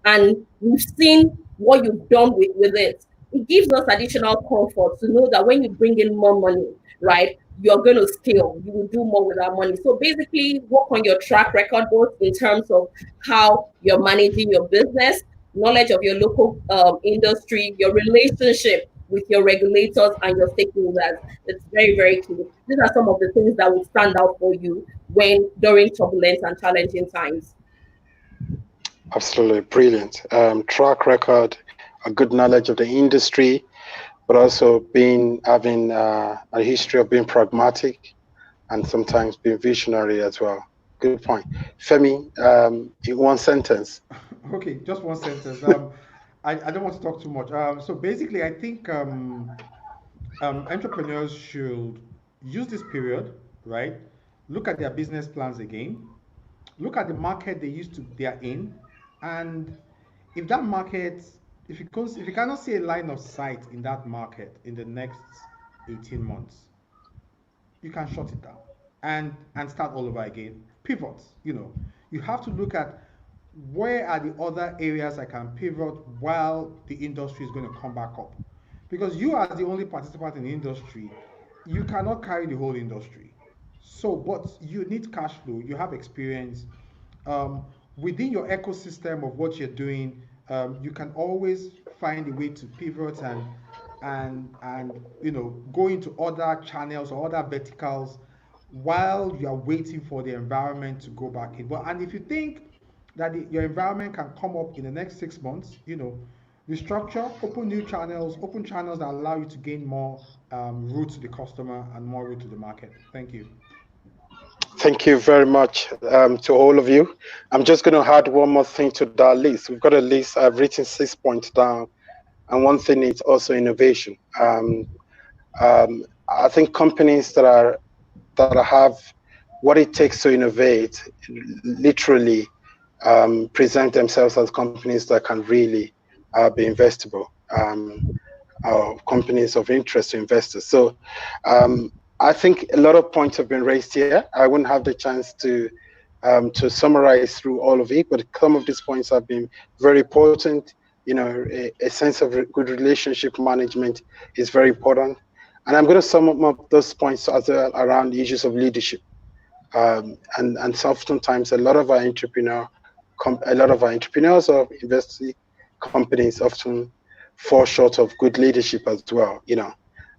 and we've seen what you've done with it, it gives us additional comfort to know that when you bring in more money, right, you're going to scale, you will do more with that money. So basically, work on your track record, both in terms of how you're managing your business, knowledge of your local industry, your relationship with your regulators and your stakeholders. It's very key. These are some of the things that will stand out for you when during turbulent and challenging times. Absolutely brilliant. Track record, a good knowledge of the industry, but also having a history of being pragmatic and sometimes being visionary as well. Good point. Femi, in one sentence. Okay, just one sentence. I don't want to talk too much. So basically, I think entrepreneurs should use this period, right? Look at their business plans again. Look at the market they are in, and if that market, if you cannot see a line of sight in that market in the next 18 months, you can shut it down and start all over again. Pivot. You have to look at where are the other areas I can pivot while the industry is going to come back up. Because you as the only participant in the industry, you cannot carry the whole industry. So, but you need cash flow, you have experience. Um, Within your ecosystem of what you're doing, you can always find a way to pivot and go into other channels or other verticals while you are waiting for the environment to go back in. But and if you think that your environment can come up in the next 6 months, restructure, open channels that allow you to gain more route to the customer and more route to the market. Thank you. Thank you very much to all of you. I'm just going to add one more thing to that list. We've got a list. I've written 6 points down, and one thing is also innovation. I think companies that have what it takes to innovate literally present themselves as companies that can really be investable, or companies of interest to investors. So I think a lot of points have been raised here. I wouldn't have the chance to summarize through all of it, but some of these points have been very important. A sense of good relationship management is very important. And I'm going to sum up those points as well around the issues of leadership. And so oftentimes a lot of our entrepreneurs or investing companies often fall short of good leadership as well,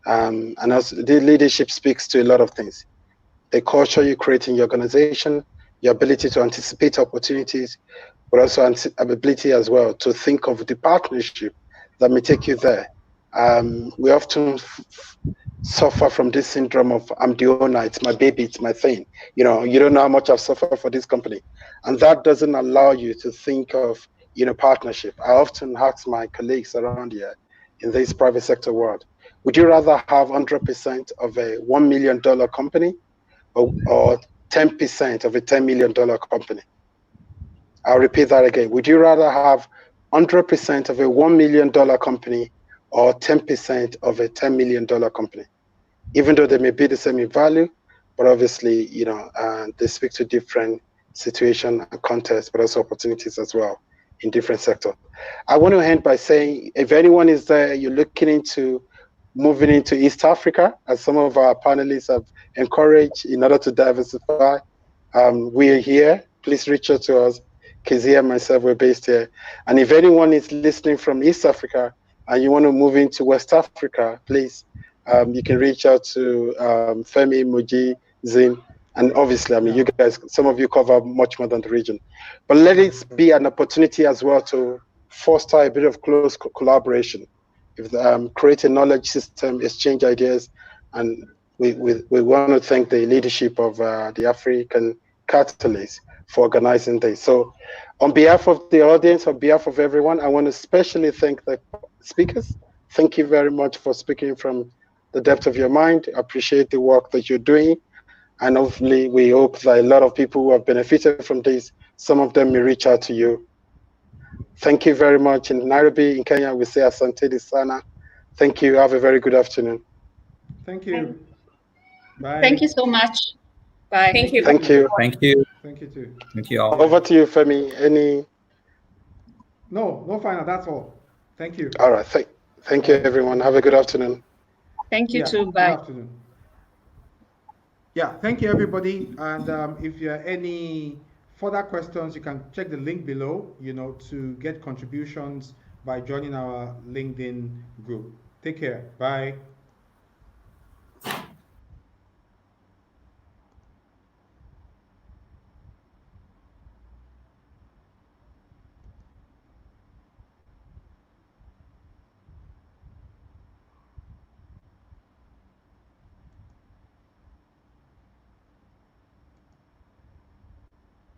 and also the leadership speaks to a lot of things: the culture you create in your organization, your ability to anticipate opportunities, but also ability as well to think of the partnership that may take you there. We often suffer from this syndrome of I'm the owner, it's my baby, it's my thing. You don't know how much I've suffered for this company, and that doesn't allow you to think of partnership. I often ask my colleagues around here in this private sector world, would you rather have 100% of a $1 million company or 10% of a $10 million company? I'll repeat that again. Would you rather have 100% of a $1 million company or 10% of a $10 million company? Even though they may be the same in value, but obviously, they speak to different situation and context, but also opportunities as well in different sectors. I want to end by saying, if anyone is there, you're looking into moving into East Africa, as some of our panelists have encouraged in order to diversify, we are here. Please reach out to us. Keziah and myself, we're based here. And if anyone is listening from East Africa and you want to move into West Africa, please, you can reach out to Femi, Moji, Zin, and obviously, I mean, you guys, some of you cover much more than the region. But let it be an opportunity as well to foster a bit of close collaboration. If create a knowledge system, exchange ideas, and we want to thank the leadership of the African Catalyst for organizing this. So on behalf of the audience, on behalf of everyone, I want to especially thank the speakers. Thank you very much for speaking from the depth of your mind. I appreciate the work that you're doing. And hopefully we hope that a lot of people who have benefited from this, some of them may reach out to you. Thank you very much. In Nairobi, in Kenya, we say Asante Sana. Thank you. Have a very good afternoon. Thank you. Bye. Thank you so much. Bye. Thank you. Thank you. Thank you. Thank you too. Thank you all. Over to you, Femi. Any? No final. That's all. Thank you. All right. Thank you, everyone. Have a good afternoon. Thank you too. Bye. Good afternoon. Yeah, thank you, everybody. And if you have any further questions, you can check the link below, to get contributions by joining our LinkedIn group. Take care. Bye.